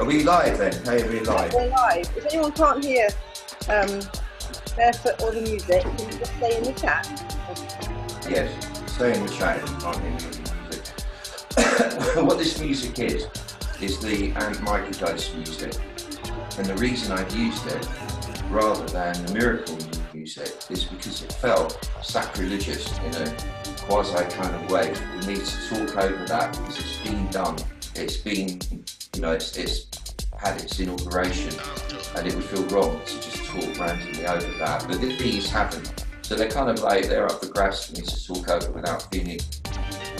Are we live then? Hey, are we live? We're live. If anyone can't hear Barefoot or the music, can you just stay in the chat? Yes, stay in the chat if you can't hear the music. What this music is the AMPED music. And the reason I've used it rather than the miracle music is because it felt sacrilegious in a quasi kind of way. We need to talk over that because it's been done. It's been, you know, it's had its inauguration, and it would feel wrong to just talk randomly over that. But these haven't. So they're kind of like, they're up for grabs for me to talk over without feeling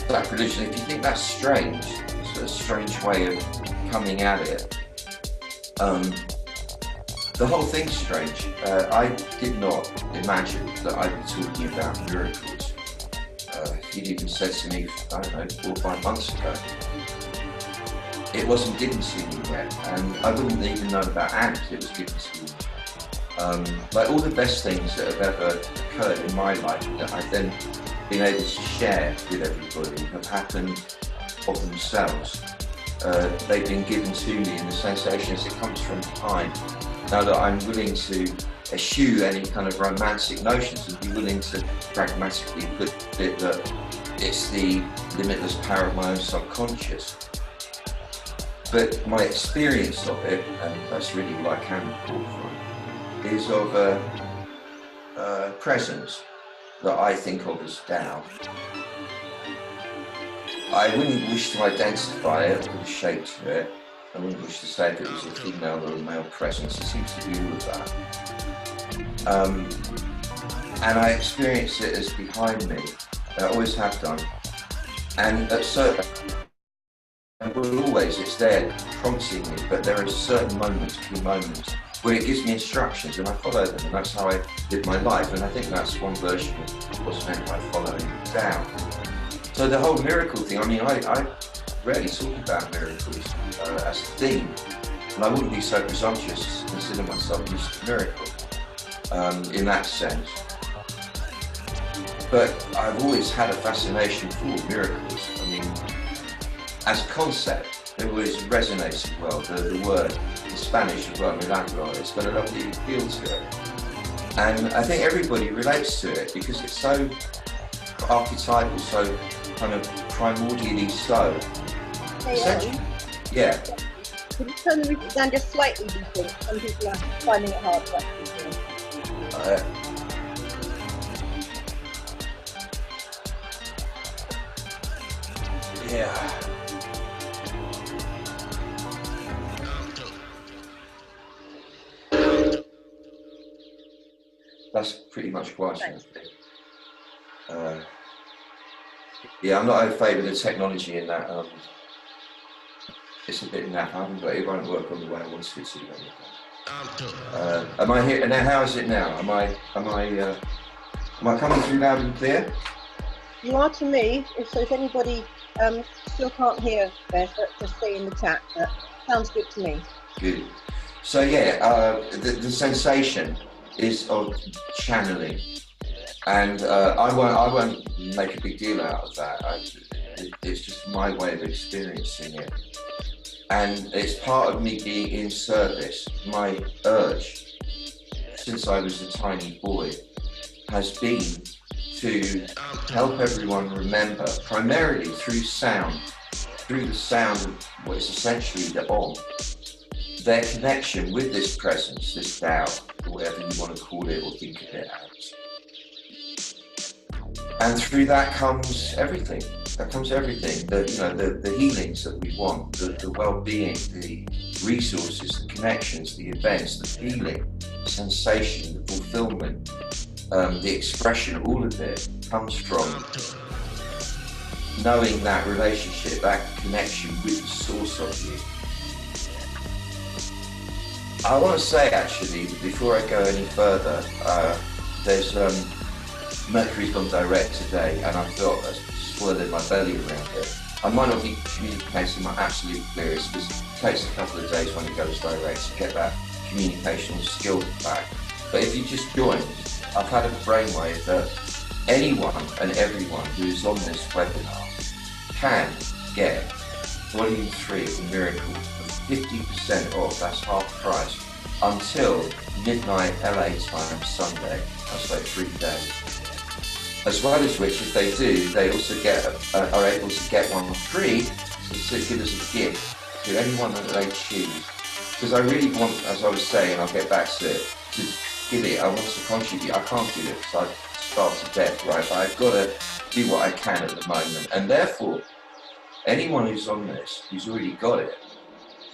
sacrilegious. If you think that's strange, it's a strange way of coming at it. The whole thing's strange. I did not imagine that I'd be talking about miracles. You'd even said to me, I don't know, 4 or 5 months ago, it wasn't given to me yet, and I wouldn't even know about AMPED, it was given to me. Like all the best things that have ever occurred in my life that I've then been able to share with everybody have happened of themselves. They've been given to me, and the sensation as it comes from behind. Now that I'm willing to eschew any kind of romantic notions and be willing to pragmatically put it that it's the limitless power of my own subconscious. But my experience of it, and that's really what I can report from, is of a presence that I think of as Tao. I wouldn't wish to identify it or put a shape to it. I wouldn't wish to say if it was a female or a male presence. It seems to be all of that. And I experience it as behind me. I always have done. And at certain, it's there prompting me, but there are certain moments, key moments, where it gives me instructions and I follow them, and that's how I live my life. And I think that's one version of what's meant by following down. So the whole miracle thing, I mean, I rarely talk about miracles as a theme, and I wouldn't be so presumptuous to consider myself used to miracle in that sense. But I've always had a fascination for miracles. I mean, as a concept, it always resonated well. The word in Spanish as well, milagro, it's got a lovely appeal to it. And I think everybody relates to it because it's so archetypal, so kind of primordially so. Hey, yeah. Could you turn the music down just slightly, do you think? Some people are finding it hard to actually hear. Yeah. That's pretty much quite it. Yeah, I'm not in favour of the technology in that. It's a bit naff, but it won't work on the way I want it to. Am I here now? How is it now? Am I coming through loud and clear? You are to me. So if anybody still can't hear Barefoot, just stay in the chat. That sounds good to me. Good. So yeah, the sensation is of channeling, and I won't make a big deal out of that. It's just my way of experiencing it. And it's part of me being in service. My urge, since I was a tiny boy, has been to help everyone remember, primarily through sound, through the sound of what is essentially the Om, their connection with this presence, this Tao, or whatever you want to call it or think of it as. And through that comes everything. That comes everything, the healings that we want, the well-being, the resources, the connections, the events, the feeling, the sensation, the fulfillment, the expression, all of it comes from knowing that relationship, that connection with the source of you. I want to say actually, before I go any further, there's Mercury's gone direct today, and I felt a swirl in my belly around it. I might not be communicating my absolute clearest because it takes a couple of days when it goes direct to get that communicational skill back. But if you just joined, I've had a brainwave that anyone and everyone who is on this webinar can get Volume 3 of the Miracle of 50% off, that's half price, until midnight LA time Sunday. That's like 3 days. As well as which, if they do, they also are able to get one free to give as a gift to anyone that they choose. Because I really want, as I was saying, I'll get back to it, to give it. I want to contribute. I can't give it because I've starved to death, right? But I've got to do what I can at the moment, and therefore, anyone who's on this, who's already got it,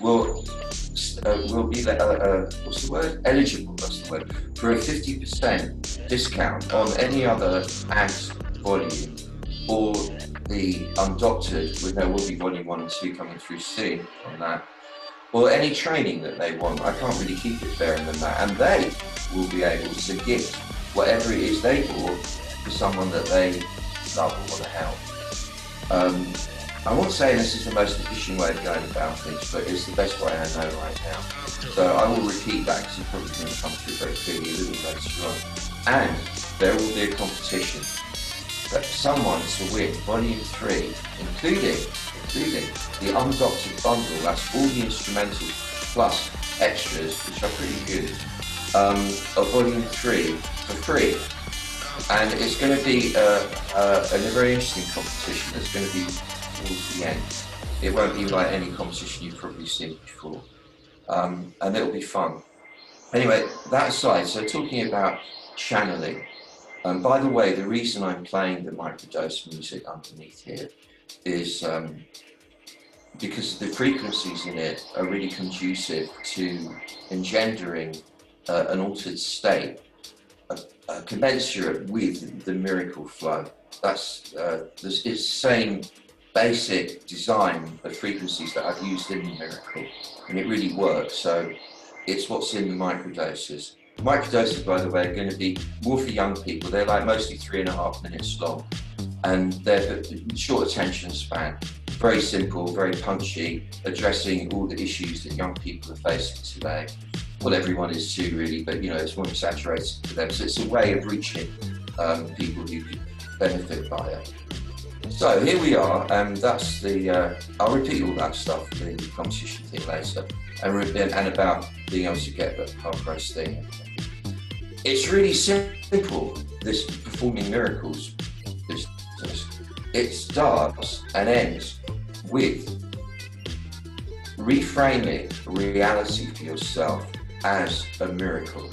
will be what's the word? Eligible. That's the word, for a 50% discount on any other AMPED volume, or the Undoctored, with there will be volume 1 and 2 coming through soon on that, or any training that they want. I can't really keep it fairer than that, and they will be able to gift whatever it is they bought to someone that they love or want to help. I'm not saying this is the most efficient way of going about things, but it's the best way I know right now. So I will repeat that because it's probably going to come through very clearly a little later on. And there will be a competition that someone to win volume 3, including the Undoctored bundle, that's all the instrumentals plus extras, which are pretty good, of volume 3 for free. And it's going to be a very interesting competition that's going to be towards the end. It won't be like any competition you've probably seen before. And it'll be fun. Anyway, that aside, so talking about channeling. By the way, the reason I'm playing the microdose music underneath here is because the frequencies in it are really conducive to engendering an altered state, commensurate with the miracle flow. That's it's the same basic design of frequencies that I've used in the miracle, and it really works. So it's what's in the microdoses. Microdoses, by the way, are going to be more for young people. They're like mostly 3.5 minutes long, and they're short attention span. Very simple, very punchy, addressing all the issues that young people are facing today. Well, everyone is too, really, but you know, it's more exaggerated for them. So it's a way of reaching people who could benefit by it. So here we are, and that's the, I'll repeat all that stuff, the competition thing later, and about being able to get the half price thing. It's really simple, this performing miracles business. It starts and ends with reframing reality for yourself as a miracle.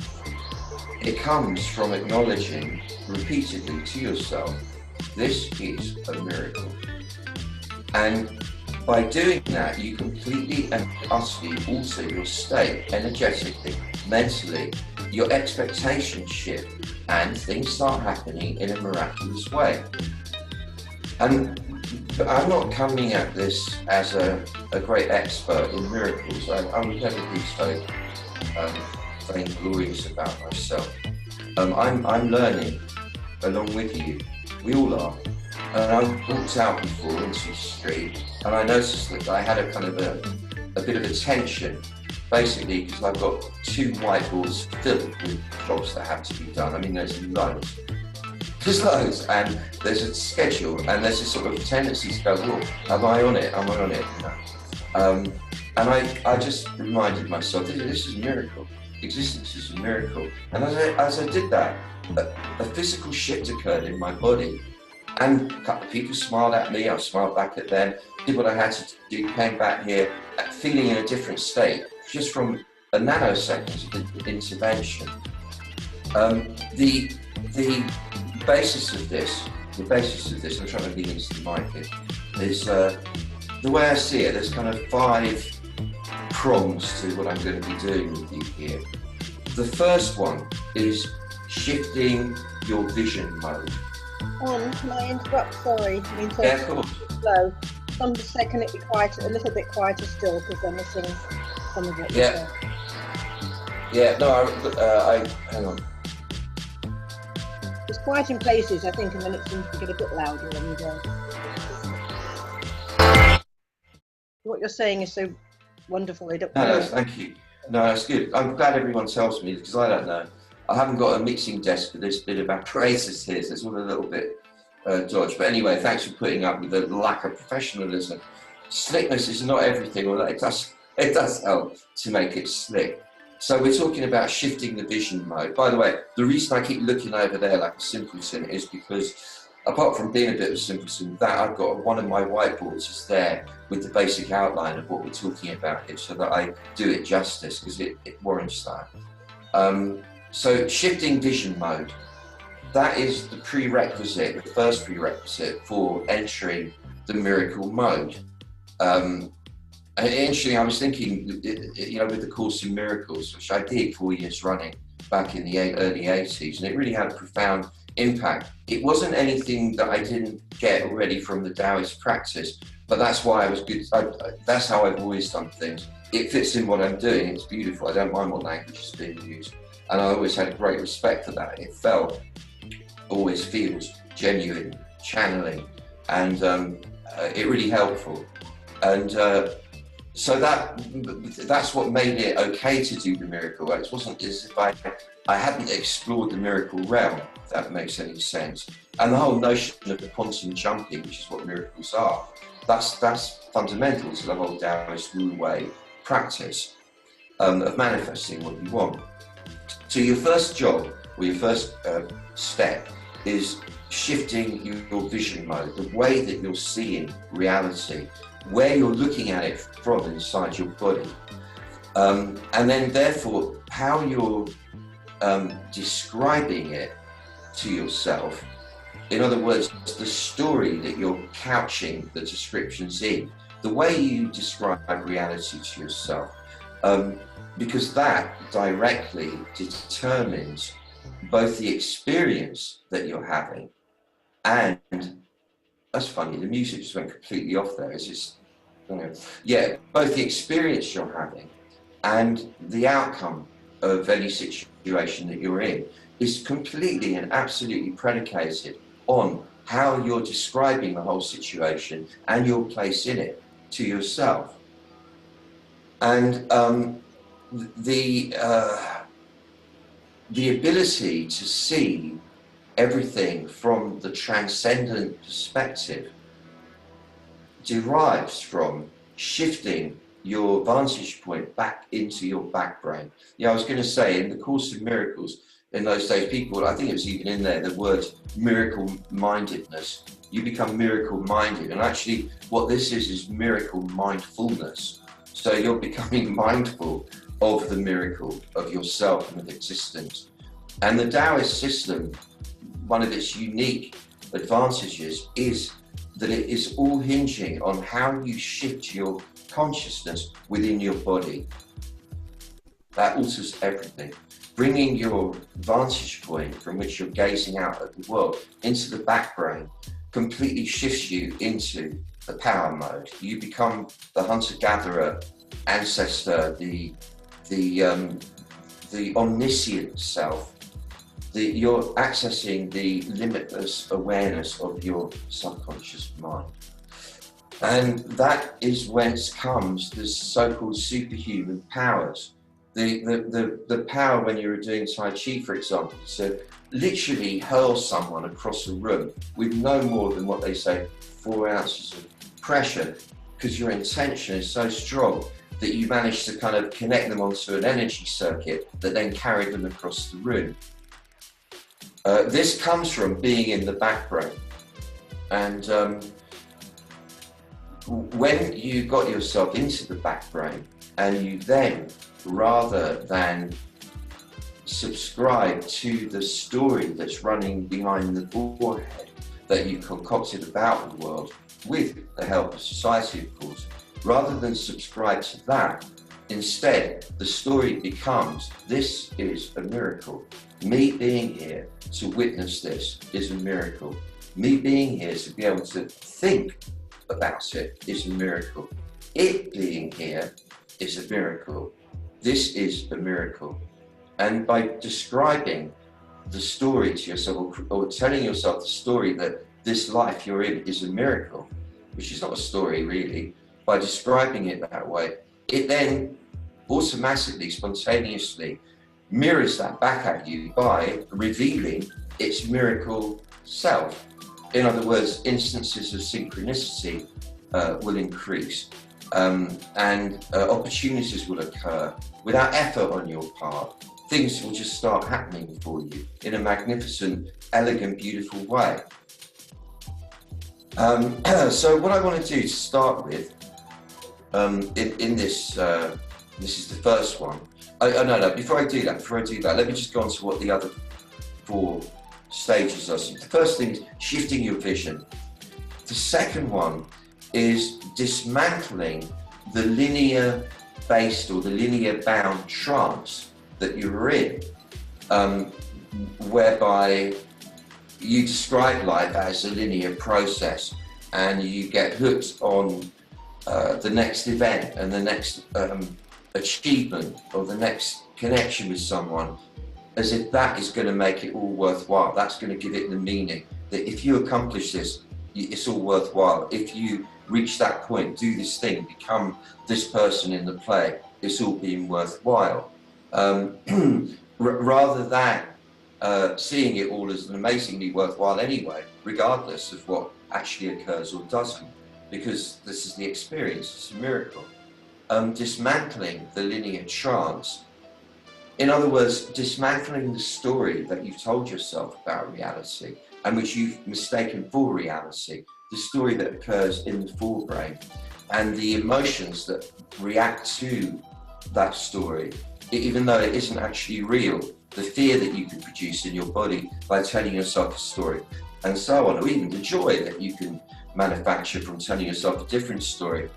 It comes from acknowledging repeatedly to yourself, this is a miracle. And by doing that, you completely and utterly alter your state, energetically, mentally, your expectations shift, and things start happening in a miraculous way. And I'm not coming at this as a great expert in miracles. I would never be so vainglorious about myself. I'm learning along with you. We all are. And I walked out before into the street, and I noticed that I had a kind of a bit of a tension, basically because I've got 2 whiteboards filled with jobs that have to be done. I mean, there's loads. There's loads, and there's a schedule, and there's a sort of tendency to go, well, am I on it? Am I on it? No. And I just reminded myself, this is a miracle. Existence is a miracle. And as I did that, a physical shift occurred in my body. And a couple of people smiled at me, I smiled back at them, did what I had to do, came back here, feeling in a different state, just from a nanosecond of intervention. The basis of this, I'm trying to lean into the mic here, is the way I see it, there's kind of 5 prongs to what I'm going to be doing with you here. The first one is shifting your vision mode. Can I interrupt? Sorry, I mean, so yeah, of course. Slow. Some just say, can it be quieter, a little bit quieter still, because they're missing some of it. Yeah. Yeah, no, I hang on. It's quiet in places, I think, and then it seems to get a bit louder when you go. What you're saying is so wonderful. I don't No, thank you. No, that's good. I'm glad everyone tells me, because I don't know. I haven't got a mixing desk for this bit of apparatus here, so it's all a little bit dodgy. But anyway, thanks for putting up with the lack of professionalism. Slickness is not everything, or it does It does help to make it slick. So we're talking about shifting the vision mode. By the way, the reason I keep looking over there like a simpleton is because apart from being a bit of a simpleton, that I've got one of my whiteboards is there with the basic outline of what we're talking about here so that I do it justice because it warrants that. So shifting vision mode, that is the prerequisite, the first prerequisite for entering the miracle mode. And interesting, I was thinking, you know, with the Course in Miracles, which I did 4 years running back in the early 80s, and it really had a profound impact. It wasn't anything that I didn't get already from the Taoist practice, but that's why I was good. That's how I've always done things. It fits in what I'm doing. It's beautiful. I don't mind what language is being used. And I always had great respect for that. It always feels genuine, channeling, and it really helpful. And so that's what made it okay to do the miracle. It wasn't as if I hadn't explored the miracle realm, if that makes any sense. And the whole notion of the quantum jumping, which is what miracles are, that's fundamental to the whole Taoist Wu Wei practice of manifesting what you want. So your first job, or your first step, is shifting your vision mode, the way that you're seeing reality, where you're looking at it from inside your body. And then therefore, how you're describing it to yourself. In other words, the story that you're couching the descriptions in, the way you describe reality to yourself, because that directly determines both the experience that you're having and, that's funny, the music just went completely off there. It's just, you know, yeah, both the experience you're having and the outcome of any situation that you're in is completely and absolutely predicated on how you're describing the whole situation and your place in it to yourself. And the ability to see everything from the transcendent perspective derives from shifting your vantage point back into your back brain. Yeah, I was going to say, in the Course in Miracles, in those days, people, I think it was even in there, the word miracle-mindedness. You become miracle-minded, and actually what this is miracle mindfulness. So you're becoming mindful of the miracle of yourself and of existence. And the Taoist system, one of its unique advantages is that it is all hinging on how you shift your consciousness within your body. That alters everything. Bringing your vantage point from which you're gazing out at the world into the back brain completely shifts you into the power mode. You become the hunter-gatherer ancestor, the omniscient self. You're accessing the limitless awareness of your subconscious mind. And that is whence comes the so-called superhuman powers. The power when you're doing Tai Chi, for example, to literally hurl someone across a room with no more than what they say 4 ounces of pressure, because your intention is so strong that you manage to kind of connect them onto an energy circuit that then carry them across the room. This comes from being in the back brain. And when you got yourself into the back brain and you then, rather than subscribe to the story that's running behind the forehead that you concocted about the world with the help of society, of course, rather than subscribe to that, instead the story becomes, this is a miracle. Me being here to witness this is a miracle. Me being here to be able to think about it is a miracle. It being here is a miracle. This is a miracle. And by describing the story to yourself, or telling yourself the story that this life you're in is a miracle, which is not a story really, by describing it that way, it then automatically, spontaneously mirrors that back at you by revealing its miracle self. In other words, instances of synchronicity will increase. and opportunities will occur without effort on your part. Things will just start happening for you in a magnificent, elegant, beautiful way. So what I want to do to start with, in this, this is the first one. No, before I do that, let me just go on to what the other 4 stages are. So the first thing is shifting your vision. The second one is dismantling the linear-based or the linear-bound trance that you're in, whereby you describe life as a linear process and you get hooked on the next event and the next achievement or the next connection with someone, as if that is going to make it all worthwhile. That's going to give it the meaning that if you accomplish this, it's all worthwhile. If you reach that point, do this thing, become this person in the play, it's all been worthwhile. Rather than seeing it all as an amazingly worthwhile anyway, regardless of what actually occurs or doesn't, because this is the experience, it's a miracle. Dismantling the linear trance. In other words, dismantling the story that you've told yourself about reality and which you've mistaken for reality, the story that occurs in the forebrain and the emotions that react to that story, even though it isn't actually real, the fear that you can produce in your body by telling yourself a story and so on, or even the joy that you can manufacture from telling yourself a different story.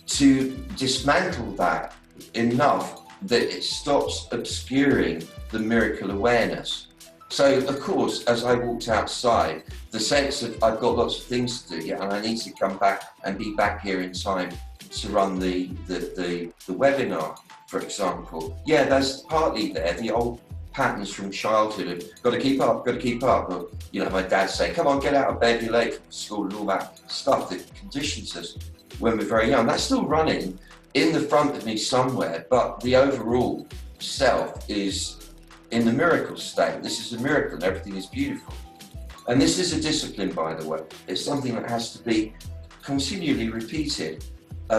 To dismantle that enough that it stops obscuring the miracle awareness. So, of course, as I walked outside, the sense of I've got lots of things to do, yeah, and I need to come back and be back here in time to run the webinar, for example. Yeah, that's partly there. The old patterns from childhood of got to keep up, or, you know, my dad saying, come on, get out of bed, you're late for school, and all that stuff that conditions us when we're very young. That's still running in the front of me somewhere, but the overall self is in the miracle state. This is a miracle and everything is beautiful. And this is a discipline, by the way. It's something that has to be continually repeated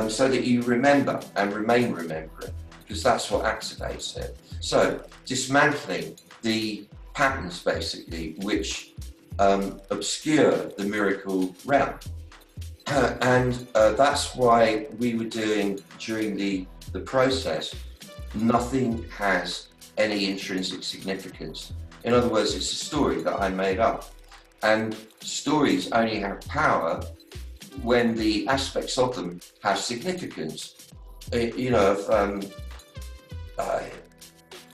so that you remember and remain remembering, because that's what activates it. So dismantling the patterns, basically, which obscure the miracle realm. And that's why we were doing, during the process, nothing has any intrinsic significance. In other words, it's a story that I made up. And stories only have power when the aspects of them have significance. You know,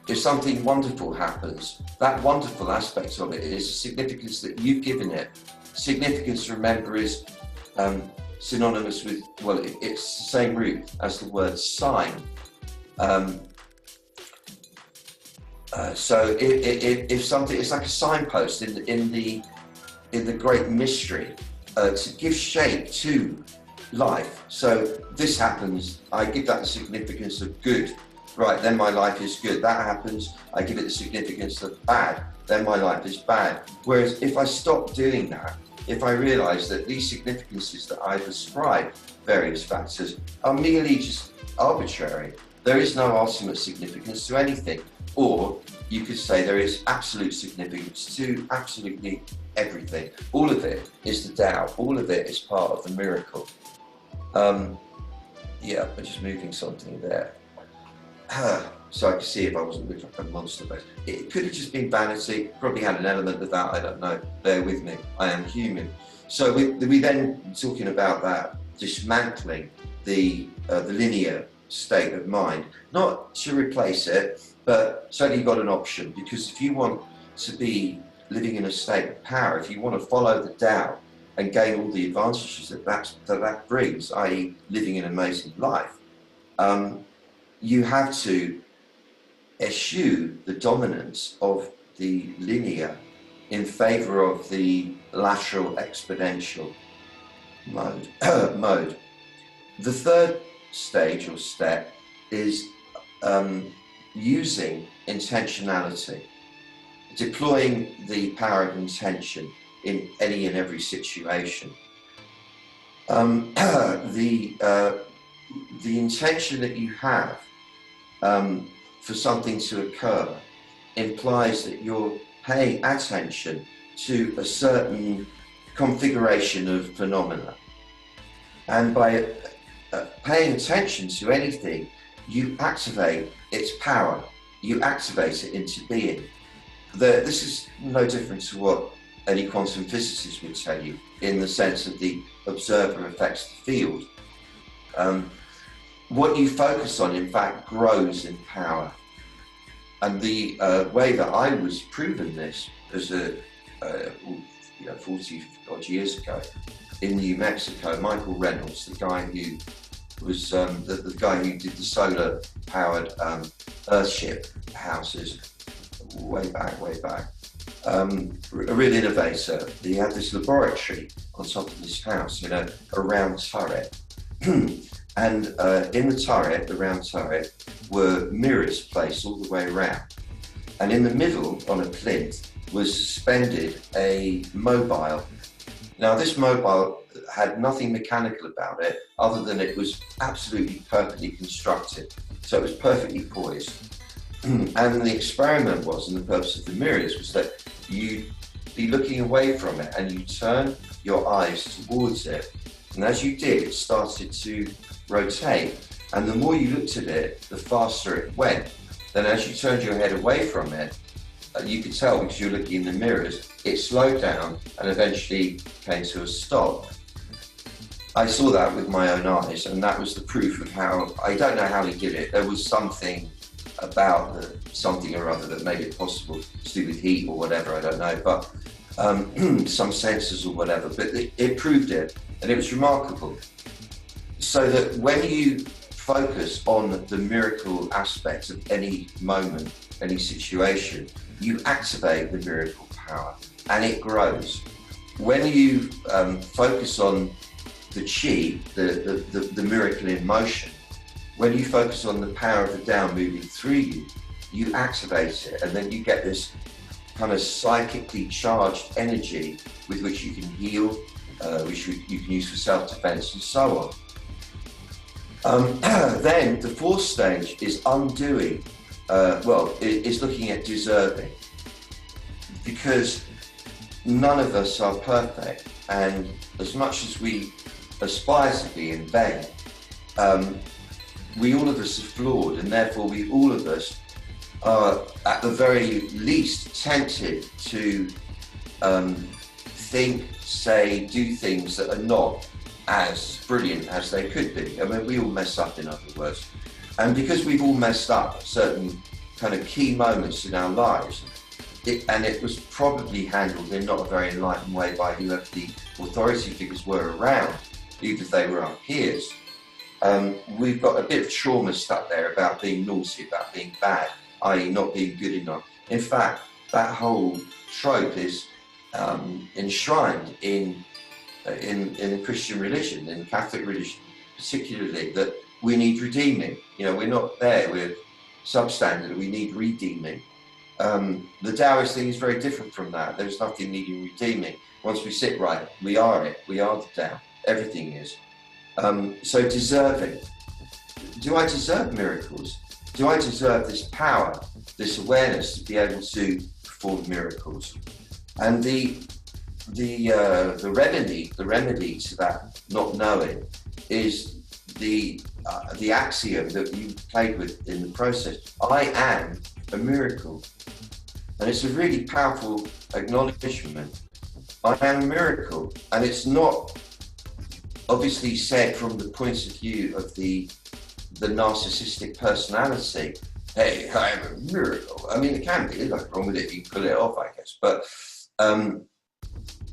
if something wonderful happens, that wonderful aspect of it is a significance that you've given it. Significance, remember, is synonymous with, well, it's the same root as the word sign. So if something, it's like a signpost in the great mystery to give shape to life. So this happens, I give that the significance of good. Right, then my life is good. That happens, I give it the significance of bad. Then my life is bad. Whereas if I stop doing that, if I realise that these significances that I've ascribed various factors are merely just arbitrary, there is no ultimate significance to anything. Or you could say there is absolute significance to absolutely everything. All of it is the Tao. All of it is part of the miracle. Yeah, I'm just moving something there. So I could see if I wasn't looking like a monster base. It could have just been vanity, probably had an element of that, I don't know. Bear with me, I am human. So we then talking about that, dismantling the linear state of mind, not to replace it, but certainly you've got an option, because if you want to be living in a state of power, if you want to follow the Tao and gain all the advantages that brings, i.e. living an amazing life, you have to eschew the dominance of the linear in favor of the lateral exponential mode. The third stage or step is using intentionality, deploying the power of intention in any and every situation. The intention that you have for something to occur implies that you're paying attention to a certain configuration of phenomena. And by paying attention to anything, you activate its power, you activate it into being. This is no different to what any quantum physicist would tell you, in the sense that the observer affects the field. What you focus on, in fact, grows in power. And the way that I was proven this as 40 odd years ago in New Mexico, Michael Reynolds, the guy who was the guy who did the solar powered Earthship houses way back, a real innovator. He had this laboratory on top of his house in a round turret. And in the round turret, were mirrors placed all the way around. And in the middle, on a plinth, was suspended a mobile. Now, this mobile had nothing mechanical about it, other than it was absolutely perfectly constructed. So it was perfectly poised. And the experiment was, and the purpose of the mirrors, was that you'd be looking away from it and you turn your eyes towards it. And as you did, it started to rotate. And the more you looked at it, the faster it went. Then as you turned your head away from it, you could tell, because you're looking in the mirrors, it slowed down and eventually came to a stop. I saw that with my own eyes, and that was the proof of how, I don't know how he did it. There was something about something or other that made it possible to do with heat or whatever, I don't know, but some sensors or whatever, but it proved it, and it was remarkable. So that when you focus on the miracle aspect of any moment, any situation, you activate the miracle power and it grows. When you focus on the chi, the miracle in motion, when you focus on the power of the Tao moving through you, you activate it, and then you get this kind of psychically charged energy with which you can heal, which you can use for self-defense and so on. Then the fourth stage is undoing, is looking at deserving, because none of us are perfect, and as much as we aspire to be in vain, we all of us are flawed, and therefore we all of us are at the very least tempted to think, say, do things that are not as brilliant as they could be. I mean, we all mess up, in other words. And because we've all messed up at certain kind of key moments in our lives, and it was probably handled in not a very enlightened way by whoever the authority figures were around, even if they were our peers, we've got a bit of trauma stuck there about being naughty, about being bad, i.e. not being good enough. In fact, that whole trope is enshrined in Christian religion, in Catholic religion particularly, that we need redeeming. You know, we're not there, we're substandard, we need redeeming. The Taoist thing is very different from that. There's nothing needing redeeming. Once we sit right, we are it, we are the Tao, everything is. So deserving. Do I deserve miracles? Do I deserve this power, this awareness to be able to perform miracles? And the remedy to that not knowing is the axiom that you played with in the process. I am a miracle. And it's a really powerful acknowledgement. I am a miracle. And it's not obviously said from the point of view of the narcissistic personality. Hey, I am a miracle. I mean, it can be, there's nothing wrong with it, you can pull it off, I guess. But,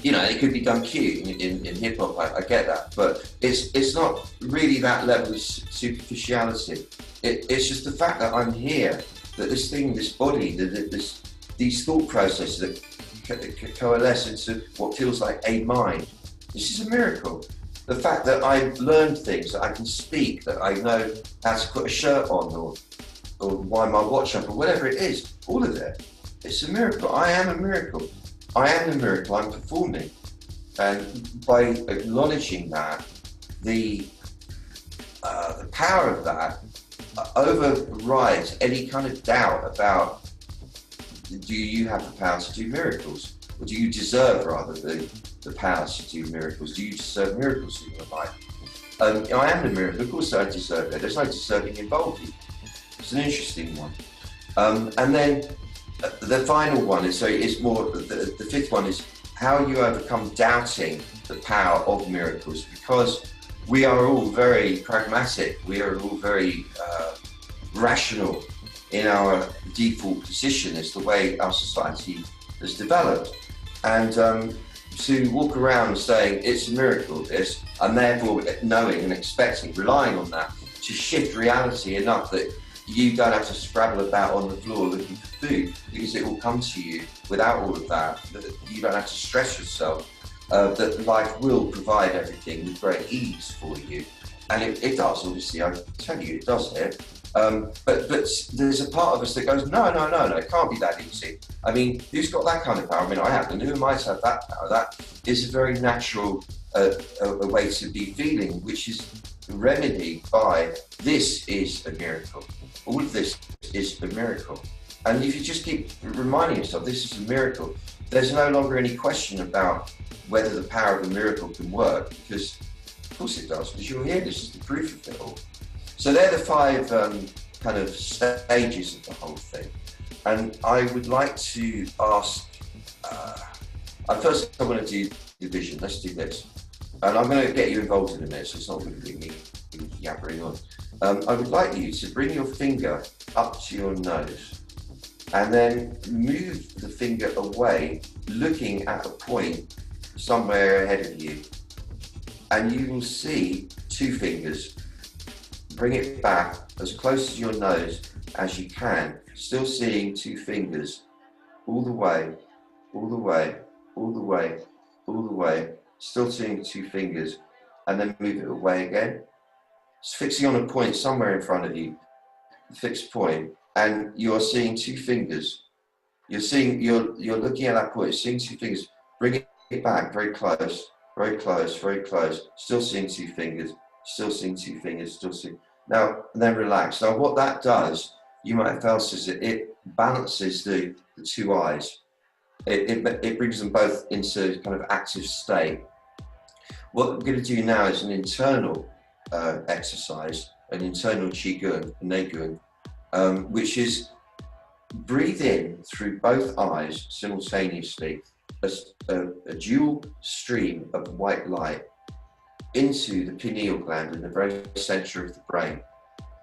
you know, it could be done cute in hip hop, I get that. But it's not really that level of superficiality. It's just the fact that I'm here, that this thing, this body, these thought processes that coalesce into what feels like a mind. This is a miracle. The fact that I've learned things, that I can speak, that I know how to put a shirt on or wind my watch up or whatever it is, all of it, it's a miracle. I am a miracle. I am the miracle I'm performing. And by acknowledging that, the power of that overrides any kind of doubt about, do you have the power to do miracles? Or do you deserve, rather, the power to do miracles? Do you deserve miracles in your life? I am the miracle, of course I deserve it. There's no deserving involved here. It's an interesting one. And then the final one is, so it's more, the fifth one is how you overcome doubting the power of miracles, because we are all very pragmatic, we are all very rational in our default position as the way our society has developed. And to walk around saying it's a miracle, this, and therefore knowing and expecting, relying on that to shift reality enough that you don't have to scrabble about on the floor looking for food, because it will come to you without all of that. You don't have to stress yourself, that life will provide everything with great ease for you. And it does, obviously, I tell you, it does it. But there's a part of us that goes, no, it can't be that easy. I mean, who's got that kind of power? I mean, I have, and who might have that power? That is a very natural a way to be feeling, which is remedied by, this is a miracle. All of this is a miracle. And if you just keep reminding yourself, this is a miracle, there's no longer any question about whether the power of a miracle can work, because of course it does, because you're here, this is the proof of it all. So they're the five kind of stages of the whole thing. And I would like to ask, first I want to do division, let's do this. And I'm going to get you involved in a minute, so it's not going to be me yabbering on. I would like you to bring your finger up to your nose and then move the finger away, looking at a point somewhere ahead of you. And you will see two fingers. Bring it back as close to your nose as you can, still seeing two fingers all the way, all the way, all the way, all the way, still seeing two fingers, and then move it away again. It's fixing on a point somewhere in front of you, a fixed point, and you're seeing two fingers. You're looking at that point, seeing two fingers. Bring it back very close, very close, very close. Still seeing two fingers, still seeing two fingers, still seeing. Now, and then relax. Now, what that does, you might have felt, is that it balances the two eyes. It brings them both into kind of active state. What we're going to do now is an internal exercise, an internal qigong, neigong, which is breathe in through both eyes simultaneously, a dual stream of white light into the pineal gland in the very center of the brain.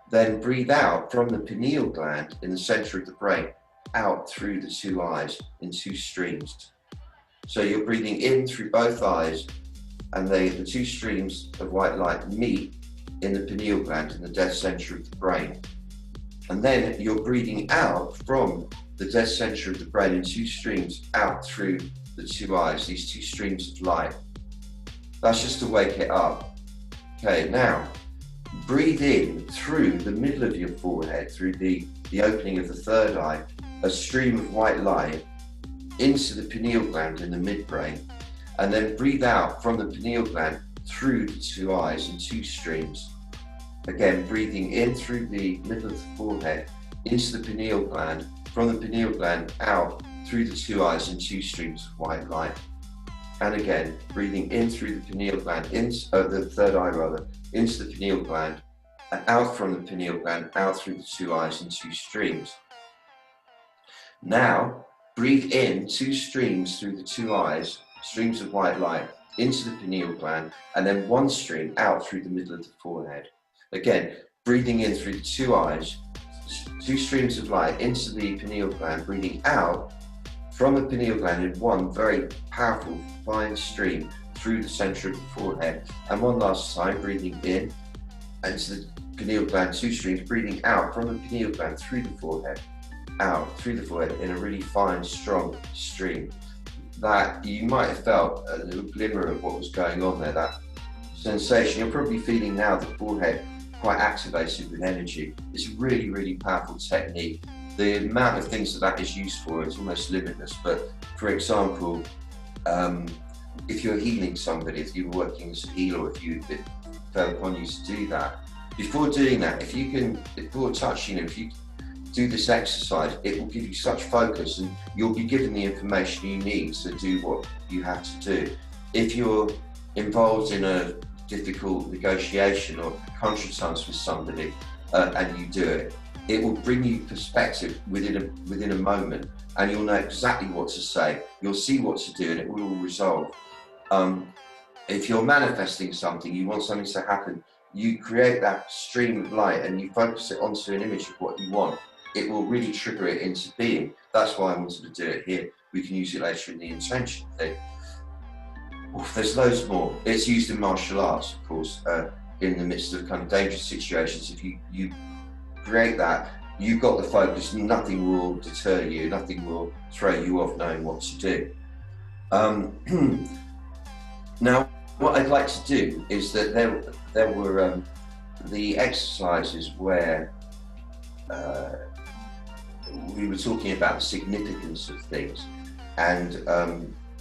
Then breathe out from the pineal gland in the center of the brain, out through the two eyes in two streams. So you're breathing in through both eyes, and the two streams of white light meet in the pineal gland in the dead center of the brain. And then you're breathing out from the dead center of the brain in two streams out through the two eyes, these two streams of light. That's just to wake it up. Okay, now breathe in through the middle of your forehead, through the opening of the third eye, a stream of white light into the pineal gland in the midbrain, and then breathe out from the pineal gland through the two eyes in two streams. Again, breathing in through the middle of the forehead into the pineal gland, from the pineal gland out through the two eyes in two streams of white light. And again, breathing in through the pineal gland, the third eye rather, into the pineal gland, and out from the pineal gland, out through the two eyes in two streams. Now, breathe in two streams through the two eyes, streams of white light, into the pineal gland, and then one stream out through the middle of the forehead. Again, breathing in through the two eyes, two streams of light into the pineal gland, breathing out from the pineal gland in one very powerful fine stream through the center of the forehead. And one last time, breathing in into the pineal gland, two streams, breathing out from the pineal gland through the forehead, out through the forehead in a really fine, strong stream. That you might have felt a little glimmer of what was going on there, that sensation. You're probably feeling now the forehead quite activated with energy. It's a really, really powerful technique. The amount of things that is used for is almost limitless. But for example, if you're healing somebody, if you were working as a healer, or if you've been fell upon you to do that. Before doing that, if you can, before touching it, if you do this exercise, it will give you such focus, and you'll be given the information you need to do what you have to do. If you're involved in a difficult negotiation or contretemps with somebody and you do it, it will bring you perspective within a moment, and you'll know exactly what to say. You'll see what to do, and it will all resolve. If you're manifesting something, you want something to happen, you create that stream of light and you focus it onto an image of what you want. It will really trigger it into being. That's why I wanted to do it here. We can use it later in the intention thing. There's loads more. It's used in martial arts, of course, in the midst of kind of dangerous situations. If you create that, you've got the focus, nothing will deter you, nothing will throw you off knowing what to do. Now, what I'd like to do is that there were the exercises where we were talking about the significance of things, and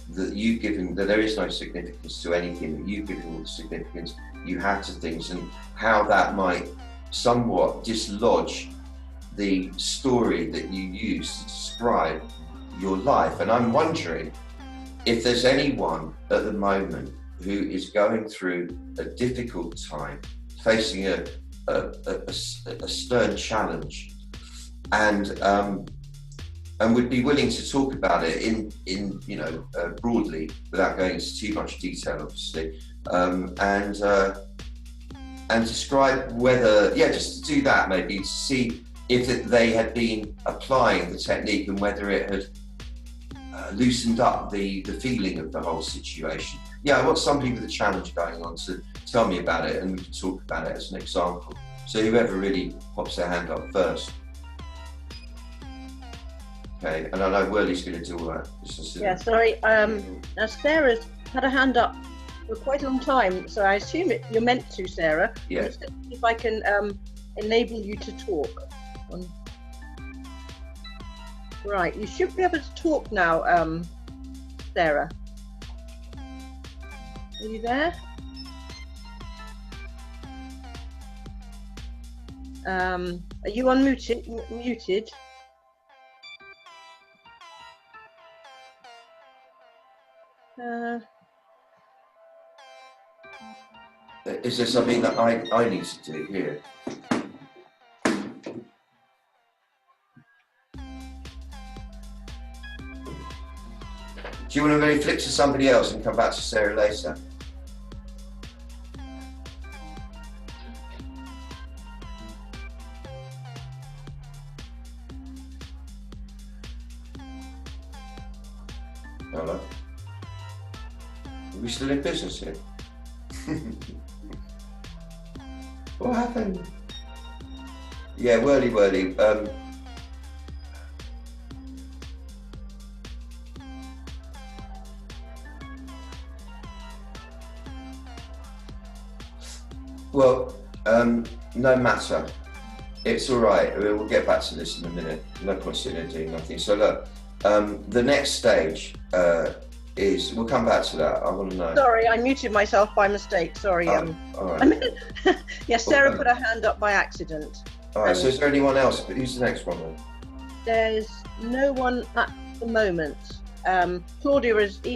that there is no significance to anything, that you've given all the significance you have to things, and how that might somewhat dislodge the story that you use to describe your life. And I'm wondering if there's anyone at the moment who is going through a difficult time, facing a stern challenge, and would be willing to talk about it in broadly, without going into too much detail, obviously, and describe whether, just to do that, maybe to see if they had been applying the technique and whether it had loosened up the feeling of the whole situation. Yeah, I want somebody with a challenge going on to tell me about it, and we can talk about it as an example. So whoever really pops their hand up first. Okay, and I know Whirly's going to do all that. Yeah, sorry. Now Sarah's had a hand up for quite a long time, so I assume you're meant to, Sarah. Yeah. If I can enable you to talk. Right, you should be able to talk now, Sarah. Are you there? Are you muted? Is there something that I need to do here? Do you want to maybe flip to somebody else and come back to Sarah later? Hello? Are we still in business here? What happened? Yeah, whirly. Well, no matter. It's all right. We'll get back to this in a minute. No point sitting there doing nothing. So look, the next stage is, we'll come back to that. I want to know. Sorry, I muted myself by mistake. Sorry. All right. Yes, Sarah put her hand up by accident. All right. So is there anyone else? But who's the next one then? There's no one at the moment. Claudia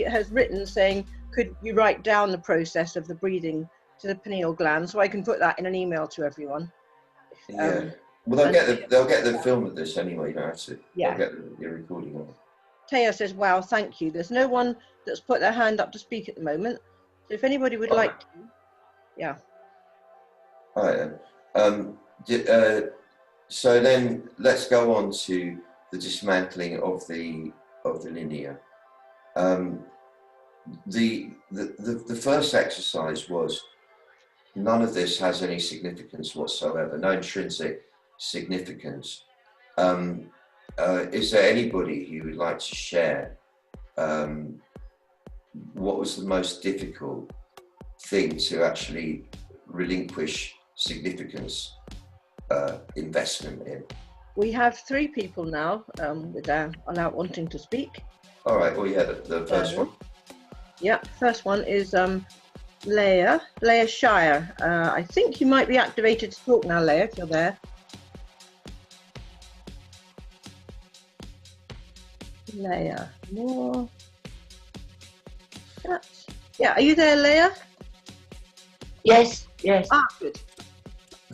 has written saying, could you write down the process of the breathing to the pineal gland, so I can put that in an email to everyone. Yeah. Well, they'll get the film of this anyway. You don't have to. Yeah. They'll get the recording of it. Taya says, "Wow, thank you." There's no one that's put their hand up to speak at the moment. So if anybody would like to, yeah. All right. So then let's go on to the dismantling of the linear. The first exercise was, none of this has any significance whatsoever, no intrinsic significance. Is there anybody who would like to share what was the most difficult thing to actually relinquish significance investment in? We have 3 people now without wanting to speak. All right, well, yeah, the first one. Yeah, first one is Leah Shire. I think you might be activated to talk now, Leah, if you're there. Leah, more. Yeah, are you there, Leah? Yes, yes. Ah, good.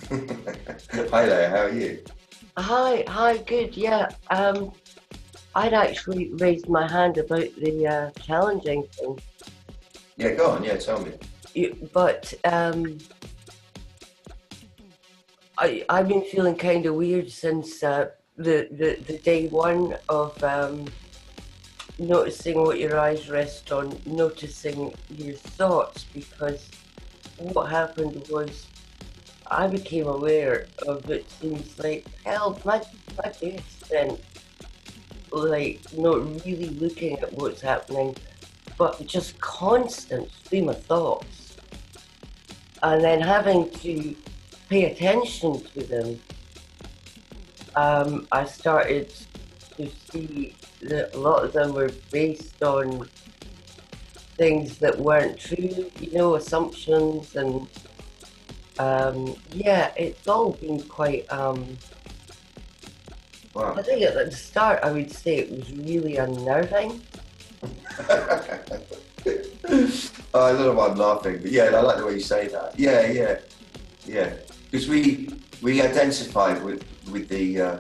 Hi there, how are you? Hi, good, yeah. I'd actually raised my hand about the challenging thing. Yeah, go on, yeah, tell me. But I've been feeling kind of weird since the day one of noticing what your eyes rest on, noticing your thoughts, because what happened was I became aware of it seems like, hell, my day is spent like not really looking at what's happening, but just constant stream of thoughts. And then having to pay attention to them, I started to see that a lot of them were based on things that weren't true, assumptions, and yeah, it's all been quite Wow. I think at the start I would say it was really unnerving. I don't know why I'm laughing, but yeah, I like the way you say that. Yeah. Because we identify with the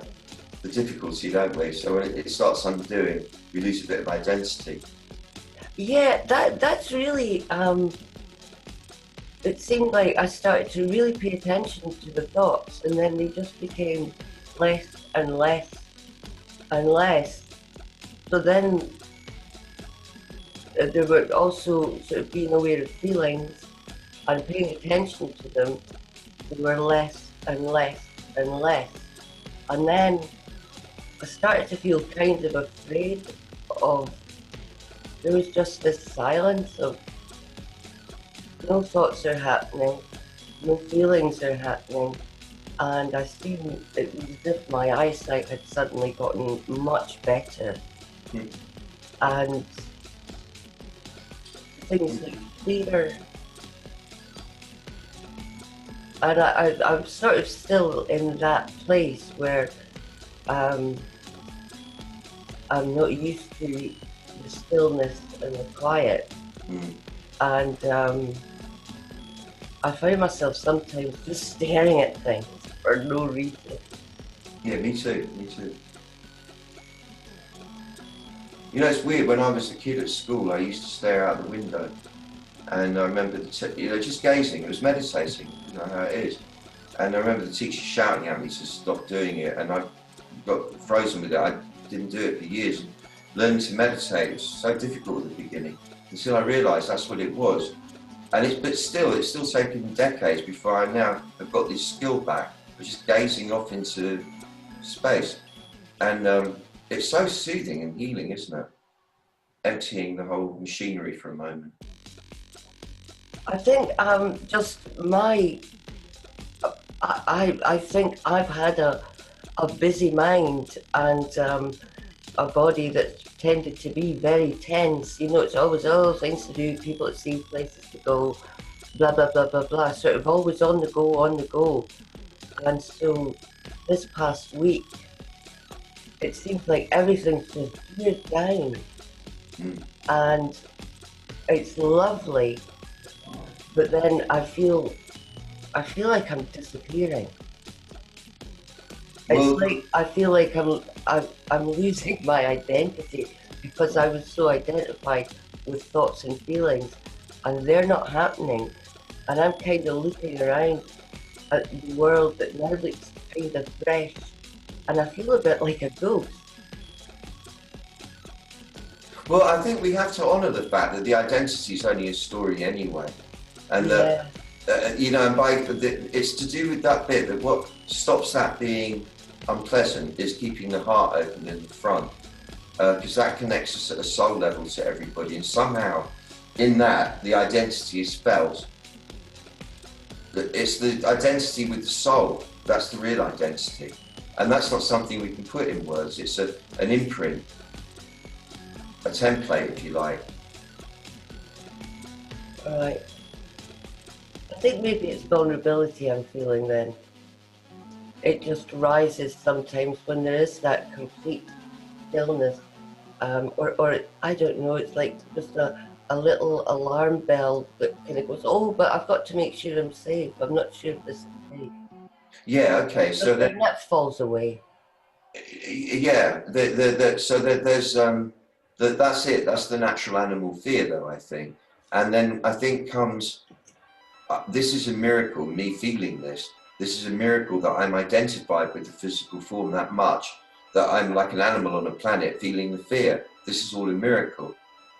difficulty, don't we? So when it starts undoing, we lose a bit of identity. Yeah, that's really it seemed like I started to really pay attention to the thoughts, and then they just became less and less and less. So then there were also sort of being aware of feelings and paying attention to them. They were less and less and less. And then I started to feel kind of afraid of, there was just this silence of no thoughts are happening, no feelings are happening, and I seemed, it was as if my eyesight had suddenly gotten much better, and things looked clearer. And I'm sort of still in that place where I'm not used to the stillness and the quiet. And I find myself sometimes just staring at things for no reason. Yeah, me too. You know, it's weird, when I was a kid at school, I used to stare out the window. And I remember, just gazing, it was meditating, you know how it is. And I remember the teacher shouting at me to stop doing it, and I got frozen with it. I didn't do it for years. Learning to meditate was so difficult at the beginning, until I realised that's what it was. And it's still taken decades before I now have got this skill back of just gazing off into space. And it's so soothing and healing, isn't it? Emptying the whole machinery for a moment. I think just I think I've had a busy mind and a body that's tended to be very tense. It's always things to do, people to see, places to go, blah blah blah blah blah. Sort of always on the go. And so this past week, it seems like everything's just geared down, and it's lovely. But then I feel like I'm disappearing. It's like I feel like I'm losing my identity, because I was so identified with thoughts and feelings, and they're not happening. And I'm kind of looking around at the world that now looks kind of fresh, and I feel a bit like a ghost. Well, I think we have to honour the fact that the identity is only a story anyway. And that, it's to do with that bit, that what stops that being unpleasant is keeping the heart open in the front, because that connects us at a soul level to everybody, and somehow in that the identity is felt. It's the identity with the soul, that's the real identity, and that's not something we can put in words. It's an imprint, a template, if you like. Right. think maybe it's vulnerability I'm feeling then. It just rises sometimes when there is that complete stillness. Or I don't know, it's like just a little alarm bell that kind of goes, oh, but I've got to make sure I'm safe. I'm not sure if this is safe. Yeah, okay, so then that falls away. Yeah, so there's that's it. That's the natural animal fear, though, I think. And then I think comes this is a miracle. Me feeling this. This is a miracle that I'm identified with the physical form that much that I'm like an animal on a planet feeling the fear. This is all a miracle,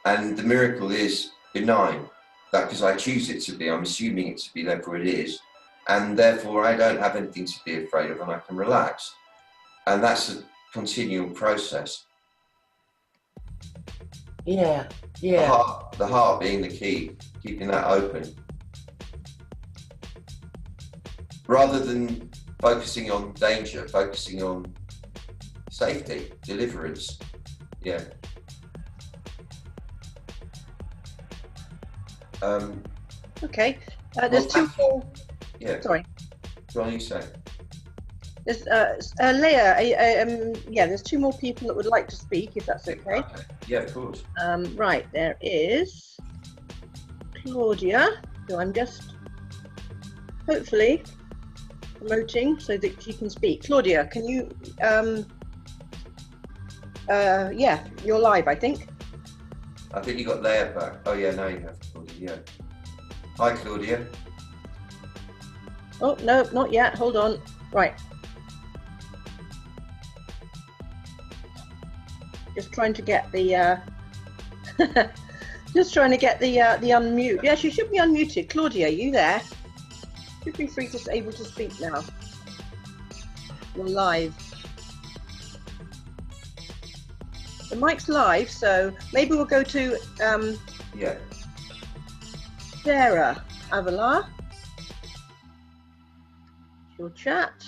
and the miracle is benign. That because I choose it to be. I'm assuming it to be. Therefore, it is, and therefore I don't have anything to be afraid of, and I can relax. And that's a continual process. Yeah. The heart being the key, keeping that open. Rather than focusing on danger, focusing on safety, deliverance. Yeah. Okay. There's two more. Yeah. Sorry. Go on, you say. There's Leah. Yeah, there's two more people that would like to speak, if that's okay. Yeah, of course. Right, there is Claudia, who I'm just hopefully promoting so that she can speak. Claudia, can you? Yeah, you're live, I think. I think you got Leah back. Oh yeah, now you have Claudia. Yeah. Hi, Claudia. Oh no, not yet. Hold on. Right. Just trying to get the just trying to get the unmute. Yes, you should be unmuted. Claudia, you there? Should be free to able to speak now. You're live. The mic's live, so maybe we'll go to Yeah. Sarah Avila. Your chat.